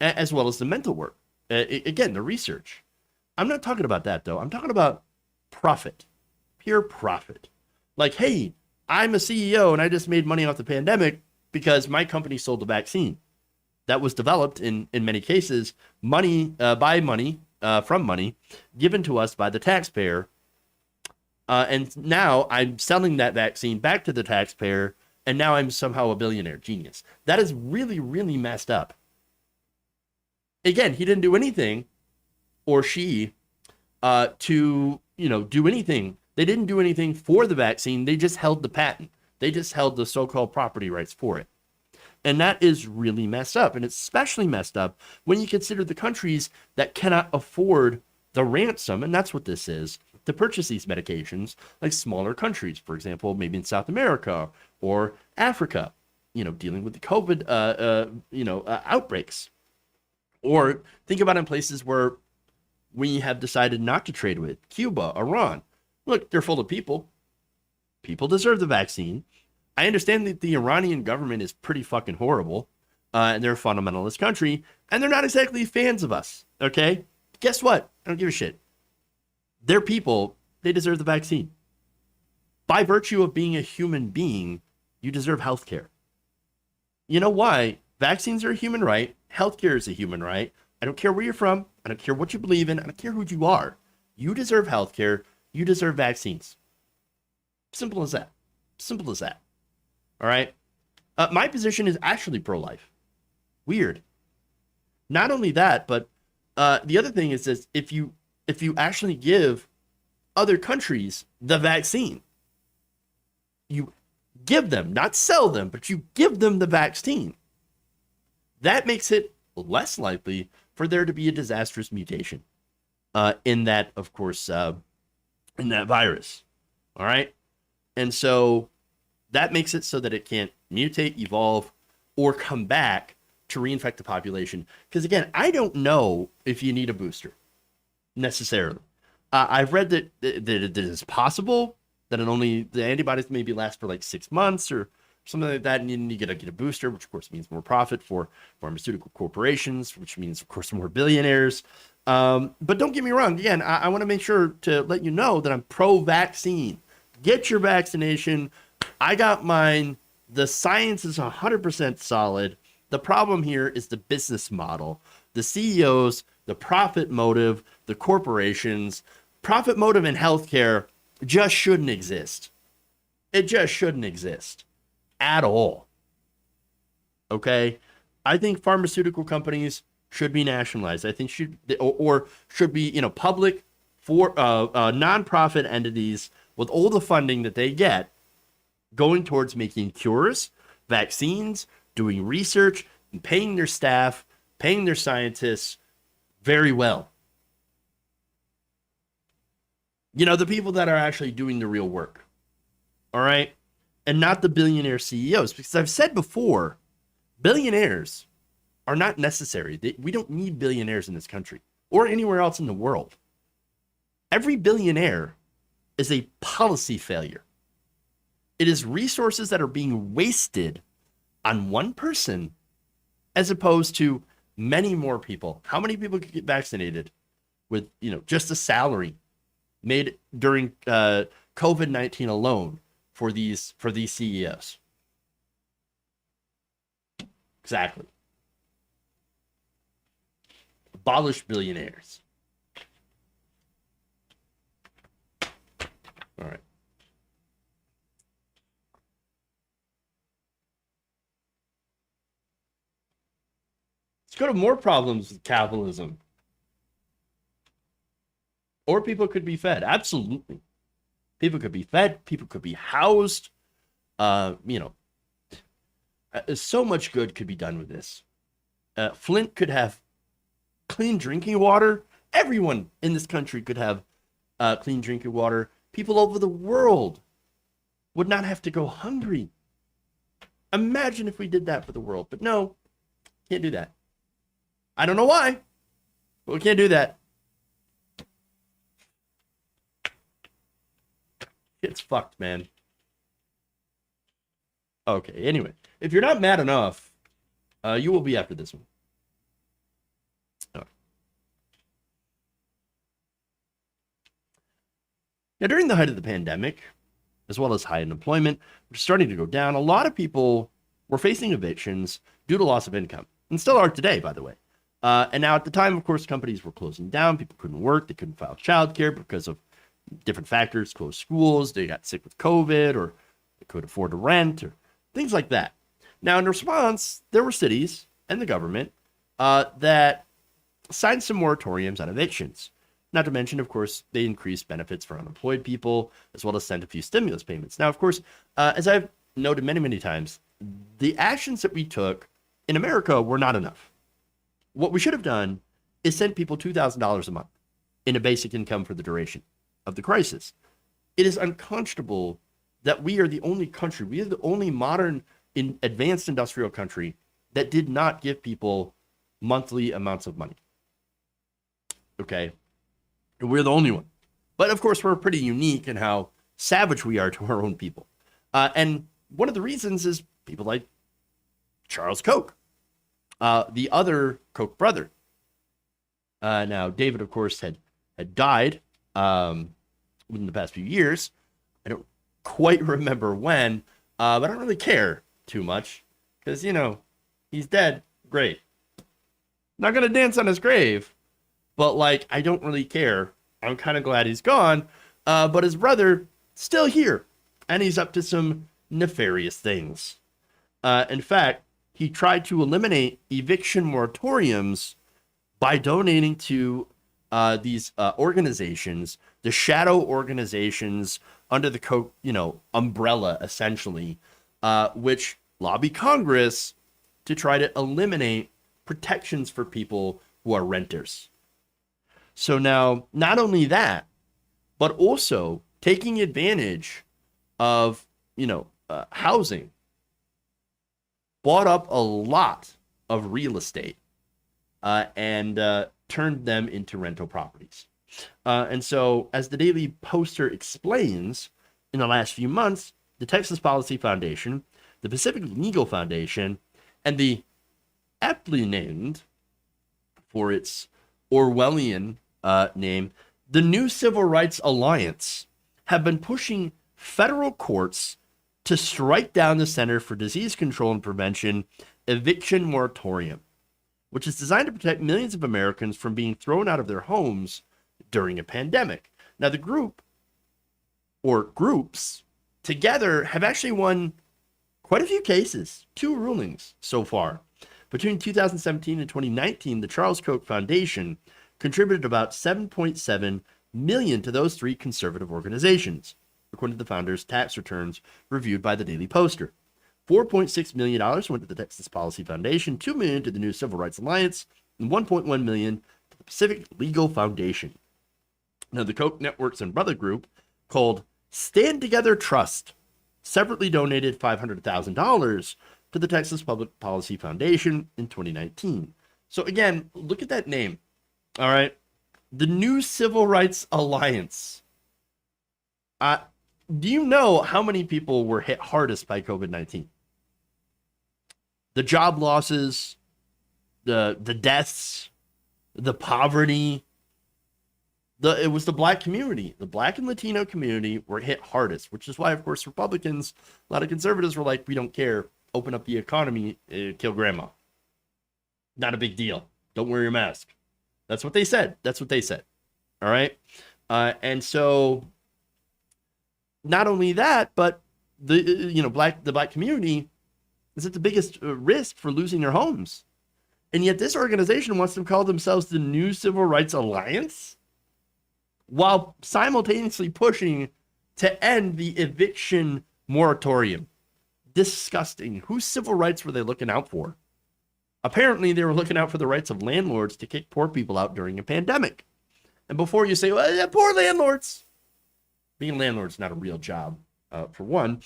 as well as the mental work. Again, the research. I'm not talking about that, though. I'm talking about profit, pure profit. Like, hey, I'm a CEO and I just made money off the pandemic because my company sold a vaccine that was developed in many cases, from money given to us by the taxpayer. And now I'm selling that vaccine back to the taxpayer, and now I'm somehow a billionaire genius. That is really, really messed up. Again, he didn't do anything, or she, to do anything. They didn't do anything for the vaccine. They just held the patent. They just held the so-called property rights for it. And that is really messed up. And it's especially messed up when you consider the countries that cannot afford the ransom, and that's what this is, to purchase these medications, like smaller countries, for example, maybe in South America or Africa, dealing with the COVID, outbreaks. Or think about in places where we have decided not to trade with, Cuba, Iran. Look, they're full of people. people deserve the vaccine. I understand that the Iranian government is pretty fucking horrible, and they're a fundamentalist country, and they're not exactly fans of us, okay? Guess what? I don't give a shit. They're people, they deserve the vaccine. By virtue of being a human being, you deserve health care. You know why? Vaccines are a human right. Healthcare is a human right. I don't care where you're from. I don't care what you believe in. I don't care who you are. You deserve healthcare. You deserve vaccines. Simple as that. Simple as that. All right. My position is actually pro-life. Weird. Not only that, but the other thing is this: if you actually give other countries the vaccine, you give them, not sell them, but you give them the vaccine. That makes it less likely for there to be a disastrous mutation in that, of course, in that virus. All right. And so that makes it so that it can't mutate, evolve, or come back to reinfect the population. Because again, I don't know if you need a booster necessarily. I've read that it is possible that the antibodies maybe last for like 6 months or something like that, and you need to get a booster, which of course means more profit for pharmaceutical corporations, which means of course more billionaires. But don't get me wrong. Again, I want to make sure to let you know that I'm pro-vaccine. Get your vaccination. I got mine. The science is 100% solid. The problem here is the business model, the CEOs, the profit motive, the corporations. Profit motive in healthcare just shouldn't exist. It just shouldn't exist at all. Okay? I think pharmaceutical companies should be nationalized. I think should be, public for nonprofit entities with all the funding that they get going towards making cures, vaccines, doing research, and paying their staff, paying their scientists very well. The people that are actually doing the real work. All right? And not the billionaire CEOs. Because I've said before, billionaires are not necessary. We don't need billionaires in this country or anywhere else in the world. Every billionaire is a policy failure. It is resources that are being wasted on one person as opposed to many more people. How many people could get vaccinated with, just a salary made during COVID-19 alone for these CEOs? Exactly. Abolish billionaires. All right. Let's go to more problems with capitalism. Or people could be fed. Absolutely. People could be fed. People could be housed. So much good could be done with this. Flint could have clean drinking water. Everyone in this country could have clean drinking water. People over the world would not have to go hungry. Imagine if we did that for the world. But no, can't do that. I don't know why, but we can't do that. It's fucked, man. Okay, anyway. If you're not mad enough, you will be after this one. Now, during the height of the pandemic, as well as high unemployment, which is starting to go down, a lot of people were facing evictions due to loss of income, and still are today, by the way. And now at the time, of course, companies were closing down. People couldn't work. They couldn't file childcare because of different factors, closed schools. They got sick with COVID, or they couldn't afford to rent, or things like that. Now, in response, there were cities and the government that signed some moratoriums on evictions. Not to mention, of course, they increased benefits for unemployed people, as well as sent a few stimulus payments. Now, of course, as I've noted many, many times, the actions that we took in America were not enough. What we should have done is send people $2,000 a month in a basic income for the duration of the crisis. It is unconscionable that we are the only country, we are the only modern advanced industrial country that did not give people monthly amounts of money. Okay? And we're the only one. But of course, we're pretty unique in how savage we are to our own people. And one of the reasons is people like Charles Koch, the other Koch brother. Now, David, of course, had died within the past few years. I don't quite remember when, but I don't really care too much because, he's dead. Great. Not going to dance on his grave, but like, I don't really care. I'm kind of glad he's gone. But his brother, still here, and he's up to some nefarious things. In fact, he tried to eliminate eviction moratoriums by donating to these organizations, the shadow organizations under the Koch, umbrella, essentially, which lobby Congress to try to eliminate protections for people who are renters. So now, not only that, but also taking advantage of, housing, bought up a lot of real estate and turned them into rental properties. And so, as the Daily Poster explains, in the last few months, the Texas Policy Foundation, the Pacific Legal Foundation, and the aptly named, for its Orwellian name, the New Civil Rights Alliance, have been pushing federal courts to strike down the Center for Disease Control and Prevention eviction moratorium, which is designed to protect millions of Americans from being thrown out of their homes during a pandemic. Now, the group, or groups, together have actually won quite a few cases, 2 rulings so far. Between 2017 and 2019, the Charles Koch Foundation contributed about $7.7 million to those 3 conservative organizations, according to the founders' tax returns reviewed by the Daily Poster. $4.6 million went to the Texas Policy Foundation, $2 million to the New Civil Rights Alliance, and $1.1 million to the Pacific Legal Foundation. Now, the Koch networks and brother group, called Stand Together Trust, separately donated $500,000 to the Texas Public Policy Foundation in 2019. So again, look at that name. All right. The New Civil Rights Alliance. Do you know how many people were hit hardest by COVID-19? The job losses, the deaths, the poverty. It was the black community. The black and Latino community were hit hardest, which is why, of course, Republicans, a lot of conservatives were like, we don't care. Open up the economy, kill grandma. Not a big deal. Don't wear your mask. That's what they said. All right. And so not only that, but the black community is at the biggest risk for losing their homes. And yet this organization wants to call themselves the New Civil Rights Alliance while simultaneously pushing to end the eviction moratorium. Disgusting. Whose civil rights were they looking out for? Apparently, they were looking out for the rights of landlords to kick poor people out during a pandemic. And before you say, well, yeah, poor landlords. Being a landlord is not a real job, for one.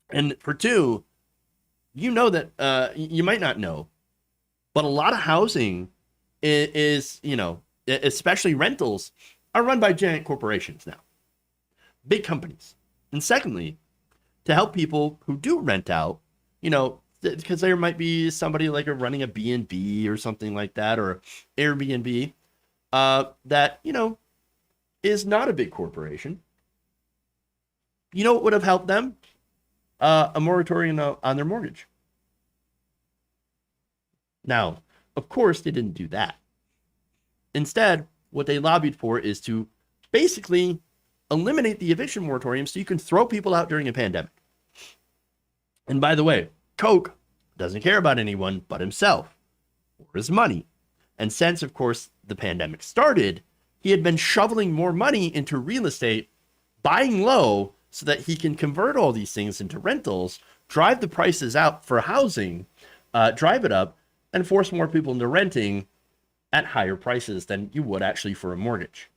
And for two, you know that, you might not know, but a lot of housing is, especially rentals, are run by giant corporations now. Big companies. And secondly, to help people who do rent out, because there might be somebody like running a B&B or something like that, or Airbnb, that, is not a big corporation. You know what would have helped them? A moratorium on their mortgage. Now, of course, they didn't do that. Instead, what they lobbied for is to basically eliminate the eviction moratorium so you can throw people out during a pandemic. And by the way, Koch doesn't care about anyone but himself or his money. And since, of course, the pandemic started, he had been shoveling more money into real estate, buying low so that he can convert all these things into rentals, drive the prices out for housing, drive it up, and force more people into renting at higher prices than you would actually for a mortgage.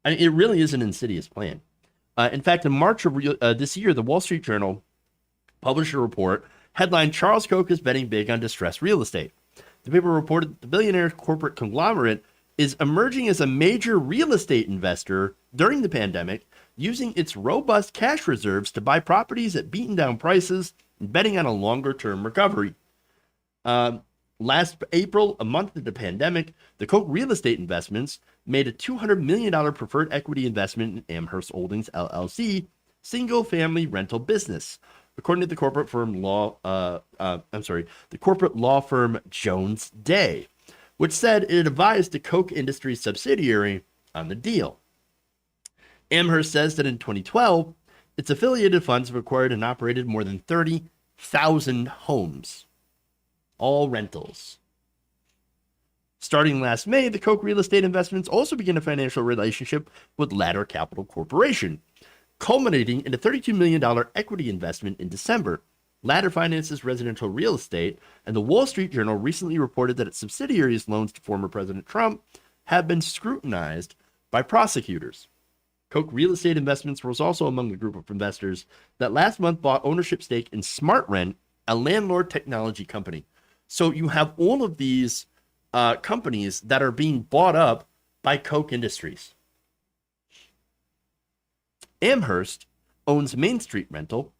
I mean, it really is an insidious plan. In fact, in March of this year, the Wall Street Journal published a report headlined, Charles Koch is betting big on distressed real estate. The paper reported that the billionaire corporate conglomerate is emerging as a major real estate investor during the pandemic, using its robust cash reserves to buy properties at beaten down prices and betting on a longer term recovery. Last April, a month into the pandemic, the Koch real estate investments made a $200 million preferred equity investment in Amherst Holdings LLC, single family rental business, according to the corporate law firm Jones Day, which said it advised the Koch Industries subsidiary on the deal. Amherst says that in 2012, its affiliated funds have acquired and operated more than 30,000 homes. All rentals. Starting last May, the Koch real estate investments also began a financial relationship with Ladder Capital Corporation, culminating in a $32 million equity investment in December. Ladder finances residential real estate, and the Wall Street Journal recently reported that its subsidiaries' loans to former President Trump have been scrutinized by prosecutors. Koch real estate investments was also among the group of investors that last month bought ownership stake in SmartRent, a landlord technology company. So you have all of these companies that are being bought up by Koch Industries. Amherst owns Main Street Renewal,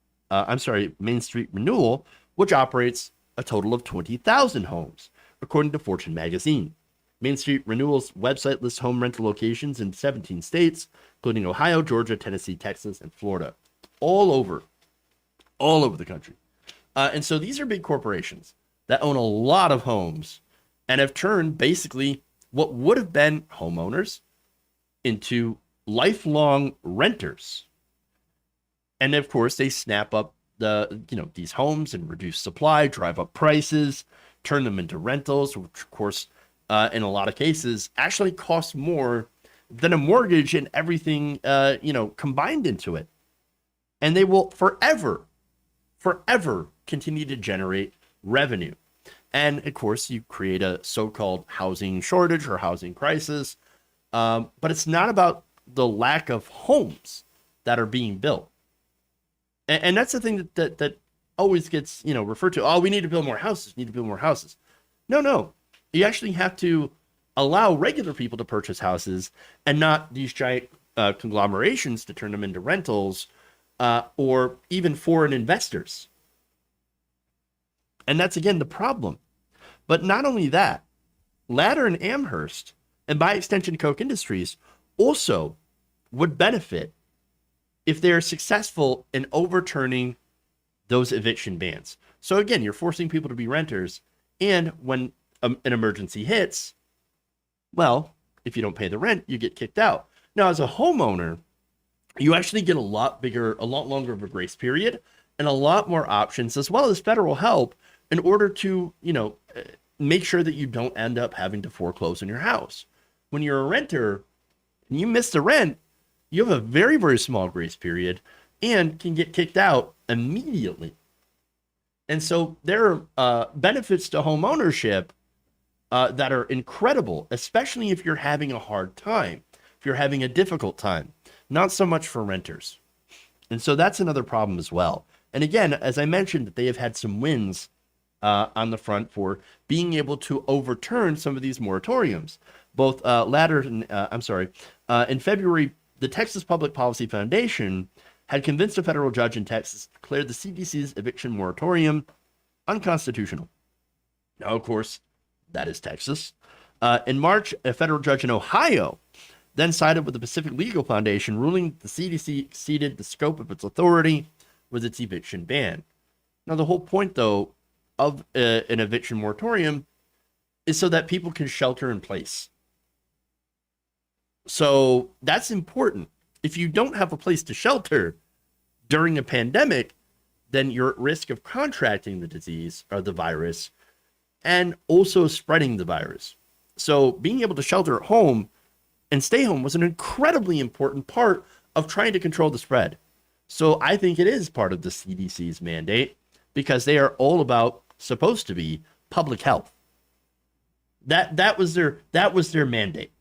which operates a total of 20,000 homes, according to Fortune magazine. Main Street Renewal's website lists home rental locations in 17 states, including Ohio, Georgia, Tennessee, Texas, and Florida, all over the country. And so these are big corporations that own a lot of homes and have turned basically what would have been homeowners into lifelong renters. And of course, they snap up these homes and reduce supply, drive up prices, turn them into rentals, which of course, in a lot of cases, actually cost more than a mortgage and everything, combined into it. And they will forever continue to generate revenue. And of course, you create a so-called housing shortage or housing crisis. But it's not about the lack of homes that are being built. And that's the thing that always gets, referred to. Oh, we need to build more houses. No. You actually have to allow regular people to purchase houses and not these giant conglomerations to turn them into rentals or even foreign investors. And that's, again, the problem. But not only that, Ladder and Amherst, and by extension Koch Industries, also would benefit if they're successful in overturning those eviction bans. So again, you're forcing people to be renters, and when an emergency hits, well, if you don't pay the rent, you get kicked out. Now, as a homeowner, you actually get a lot longer of a grace period and a lot more options, as well as federal help, in order to, make sure that you don't end up having to foreclose on your house. When you're a renter and you miss the rent, you have a very, very small grace period and can get kicked out immediately. And so there are benefits to home ownership that are incredible, especially if you're having a hard time, if you're having a difficult time, not so much for renters. And so that's another problem as well. And again, as I mentioned, that they have had some wins on the front for being able to overturn some of these moratoriums. Both Ladder and, in February, the Texas Public Policy Foundation had convinced a federal judge in Texas to declare the CDC's eviction moratorium unconstitutional. Now, of course, that is Texas. In March, a federal judge in Ohio then sided with the Pacific Legal Foundation, ruling the CDC exceeded the scope of its authority with its eviction ban. Now, the whole point, though, of an eviction moratorium is so that people can shelter in place. So that's important. If you don't have a place to shelter during a pandemic, then you're at risk of contracting the disease or the virus and also spreading the virus. So being able to shelter at home and stay home was an incredibly important part of trying to control the spread. So I think it is part of the CDC's mandate because they are all about, supposed to be, public health. That was their mandate.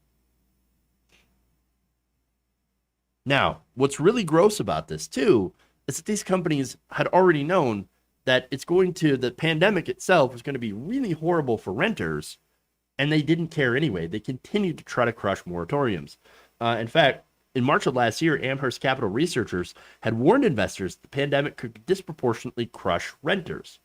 Now, what's really gross about this too is that these companies had already known that the pandemic itself was going to be really horrible for renters, and they didn't care anyway. They continued to try to crush moratoriums. In fact, In March of last year, Amherst Capital researchers had warned investors the pandemic could disproportionately crush renters.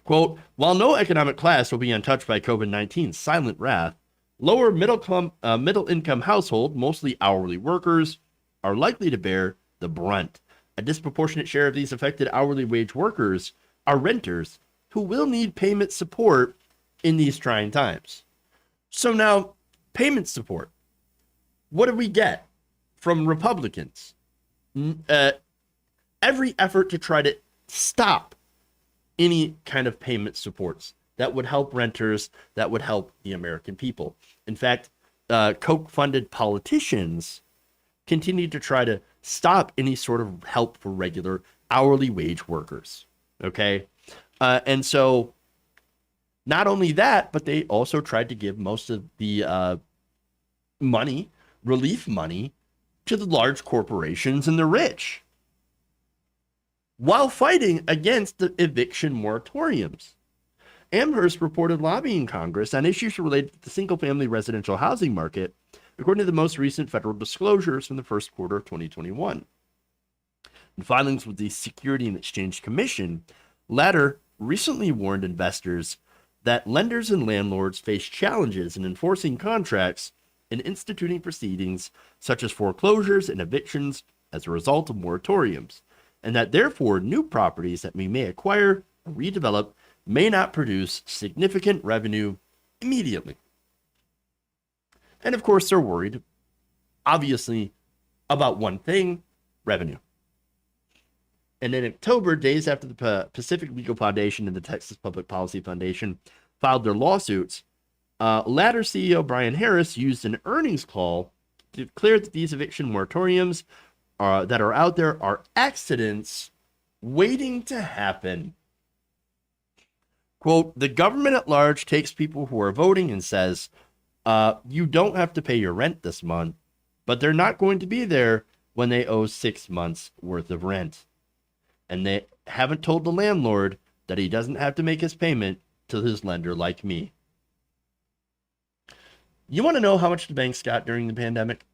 Quote, while no economic class will be untouched by COVID-19's silent wrath, lower middle-income households, mostly hourly workers, are likely to bear the brunt. A disproportionate share of these affected hourly wage workers are renters who will need payment support in these trying times. So now, payment support. What do we get from Republicans? Every effort to try to stop any kind of payment supports that would help renters, that would help the American people. In fact, Koch-funded politicians continue to try to stop any sort of help for regular hourly wage workers. Okay? And so not only that, but they also tried to give most of the money, relief money, to the large corporations and the rich, while fighting against the eviction moratoriums. Amherst reported lobbying Congress on issues related to the single-family residential housing market, according to the most recent federal disclosures from the first quarter of 2021. In filings with the Security and Exchange Commission, Ladder recently warned investors that lenders and landlords face challenges in enforcing contracts and instituting proceedings such as foreclosures and evictions as a result of moratoriums, and that therefore new properties that we may acquire or redevelop may not produce significant revenue immediately. And of course, they're worried, obviously, about one thing: revenue. And in October, days after the Pacific Legal Foundation and the Texas Public Policy Foundation filed their lawsuits, Ladder CEO Brian Harris used an earnings call to declare that these eviction moratoriums that are out there are accidents waiting to happen. Quote, the government at large takes people who are voting and says, you don't have to pay your rent this month, but they're not going to be there when they owe 6 months worth of rent. And they haven't told the landlord that he doesn't have to make his payment to his lender like me. You want to know how much the banks got during the pandemic?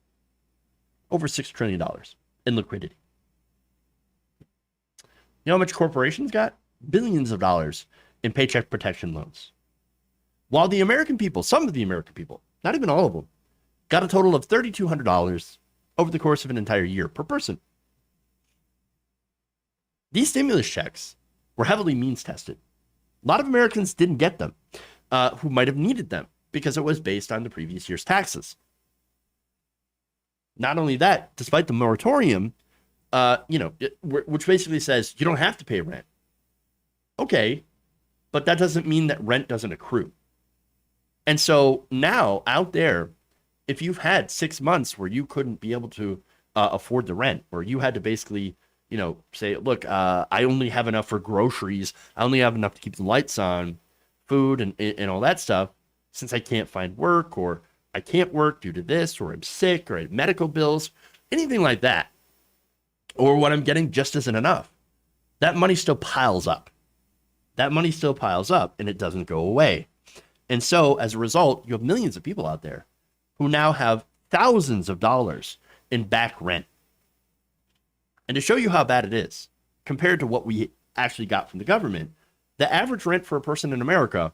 Over $6 trillion in liquidity. You know how much corporations got? Billions of dollars in paycheck protection loans. While the American people, some of the American people, not even all of them, got a total of $3,200 over the course of an entire year per person. These stimulus checks were heavily means tested. A lot of Americans didn't get them, who might have needed them because it was based on the previous year's taxes. Not only that, despite the moratorium, which basically says you don't have to pay rent. Okay, but that doesn't mean that rent doesn't accrue. And so now out there, if you've had 6 months where you couldn't be able to afford the rent, or you had to basically, say, look, I only have enough for groceries, I only have enough to keep the lights on, food and all that stuff, since I can't find work, or I can't work due to this, or I'm sick, or I have medical bills, anything like that, or what I'm getting just isn't enough, that money still piles up. That money still piles up, and it doesn't go away. And so, as a result, you have millions of people out there who now have thousands of dollars in back rent. And to show you how bad it is, compared to what we actually got from the government, the average rent for a person in America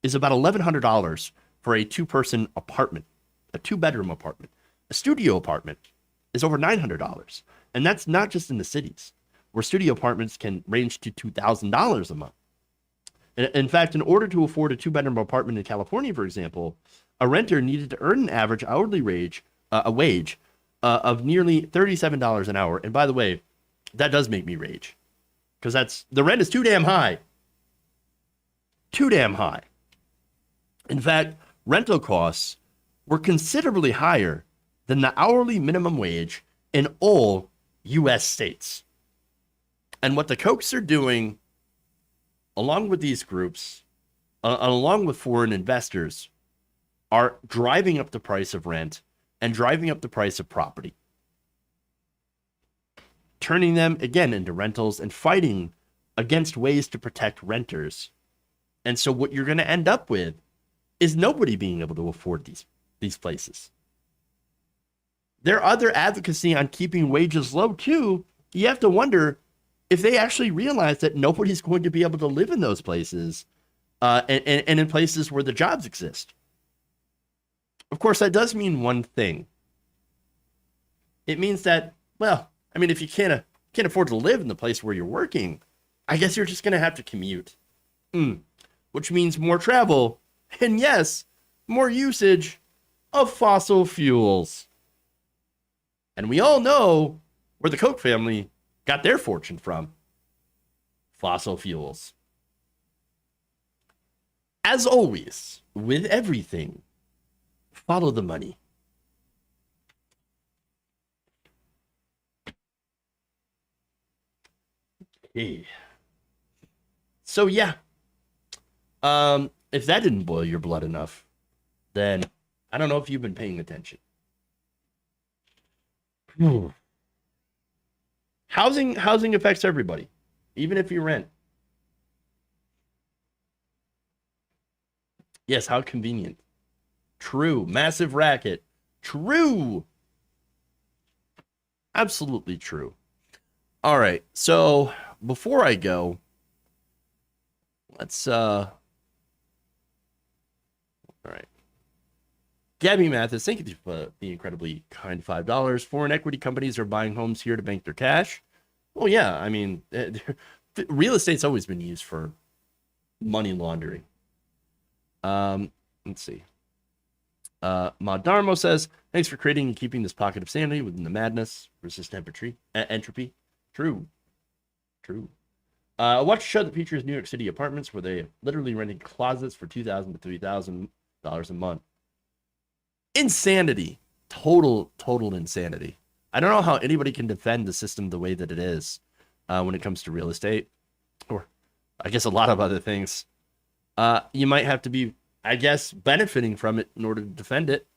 is about $1,100 for a two-person apartment, a two-bedroom apartment. A studio apartment is over $900. And that's not just in the cities, where studio apartments can range to $2,000 a month. In fact, in order to afford a two-bedroom apartment in California, for example, a renter needed to earn an average hourly wage of nearly $37 an hour. And by the way, that does make me rage, because the rent is too damn high. Too damn high. In fact, rental costs were considerably higher than the hourly minimum wage in all U.S. states. And what the Kochs are doing, along with these groups, along with foreign investors, are driving up the price of rent and driving up the price of property, turning them again into rentals and fighting against ways to protect renters. And so what you're going to end up with is nobody being able to afford these places. their other advocacy on keeping wages low too, you have to wonder if they actually realize that nobody's going to be able to live in those places and in places where the jobs exist. Of course, that does mean one thing. It means that, well, I mean, if you can't afford to live in the place where you're working, I guess you're just going to have to commute, which means more travel and, yes, more usage of fossil fuels. And we all know where the Koch family got their fortune from. Fossil fuels. As always, with everything, follow the money. Okay. So yeah. If that didn't boil your blood enough, then I don't know if you've been paying attention. Housing affects everybody, even if you rent. Yes, how convenient. True. Massive racket. True. Absolutely true. All right. So before I go, let's all right. Gabby Mathis, thank you for the incredibly kind $5. Foreign equity companies are buying homes here to bank their cash. Well, yeah, I mean, real estate's always been used for money laundering. Let's see. Madarmo says, thanks for creating and keeping this pocket of sanity within the madness. Resist entropy. True. I watched a show that features New York City apartments where they literally rented closets for $2,000 to $3,000 a month. Insanity. Total insanity. I don't know how anybody can defend the system the way that it is when it comes to real estate, or I guess a lot of other things. You might have to be, I guess, benefiting from it in order to defend it.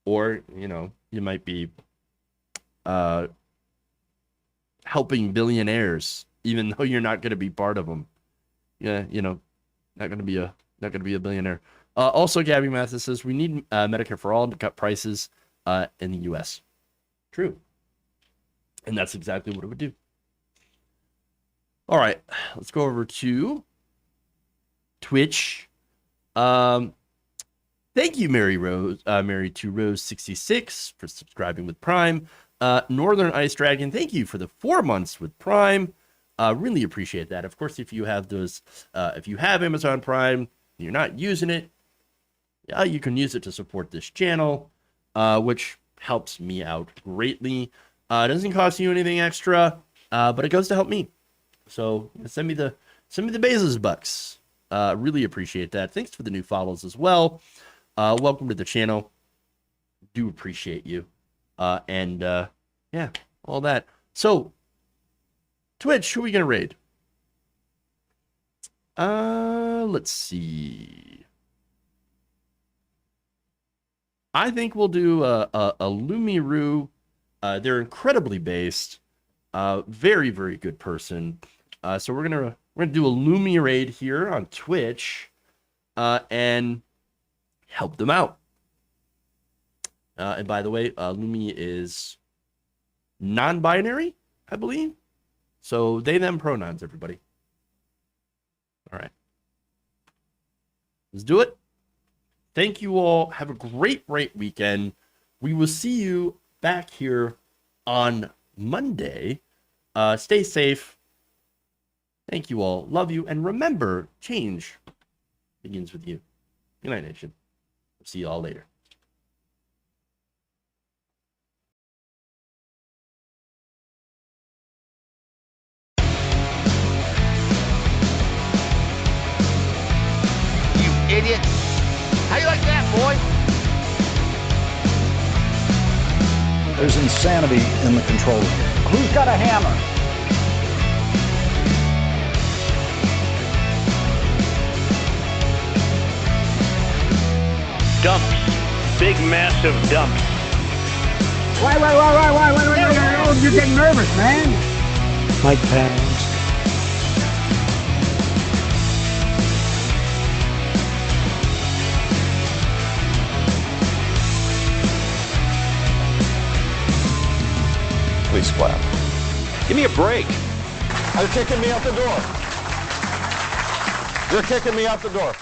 Or, you might be helping billionaires, even though you're not going to be part of them. Yeah, not going to be a billionaire. Also, Gabby Mathis says, we need Medicare for all to cut prices in the U.S. True. And that's exactly what it would do. All right, let's go over to Twitch. Thank you, Mary 2 Rose 66 for subscribing with Prime. Northern Ice Dragon, thank you for the 4 months with Prime. Really appreciate that. Of course, if you have if you have Amazon Prime, and you're not using it, you can use it to support this channel, which helps me out greatly. It doesn't cost you anything extra, but it goes to help me. So send me the Bezos bucks. Really appreciate that. Thanks for the new follows as well. Welcome to the channel. Do appreciate you. And yeah, all that. So Twitch, who are we gonna raid? Let's see. I think we'll do a Lumiru. They're incredibly based. Very, very good person. So we're gonna do a Lumi raid here on Twitch, and help them out. And by the way, Lumi is non-binary, I believe. So they, them pronouns, everybody. All right. Let's do it. Thank you all. Have a great weekend. We will see you back here on Monday. Stay safe. Thank you all. Love you. And remember, change begins with you. Good night, Nation. See you all later. You idiot. How you like that, boy? There's insanity in the control room. Who's got a hammer? Dumps. Big, massive dumps. Why? Oh, you're getting nervous, man. Mike Pence. Please clap. Give me a break. You're kicking me out the door. You're kicking me out the door.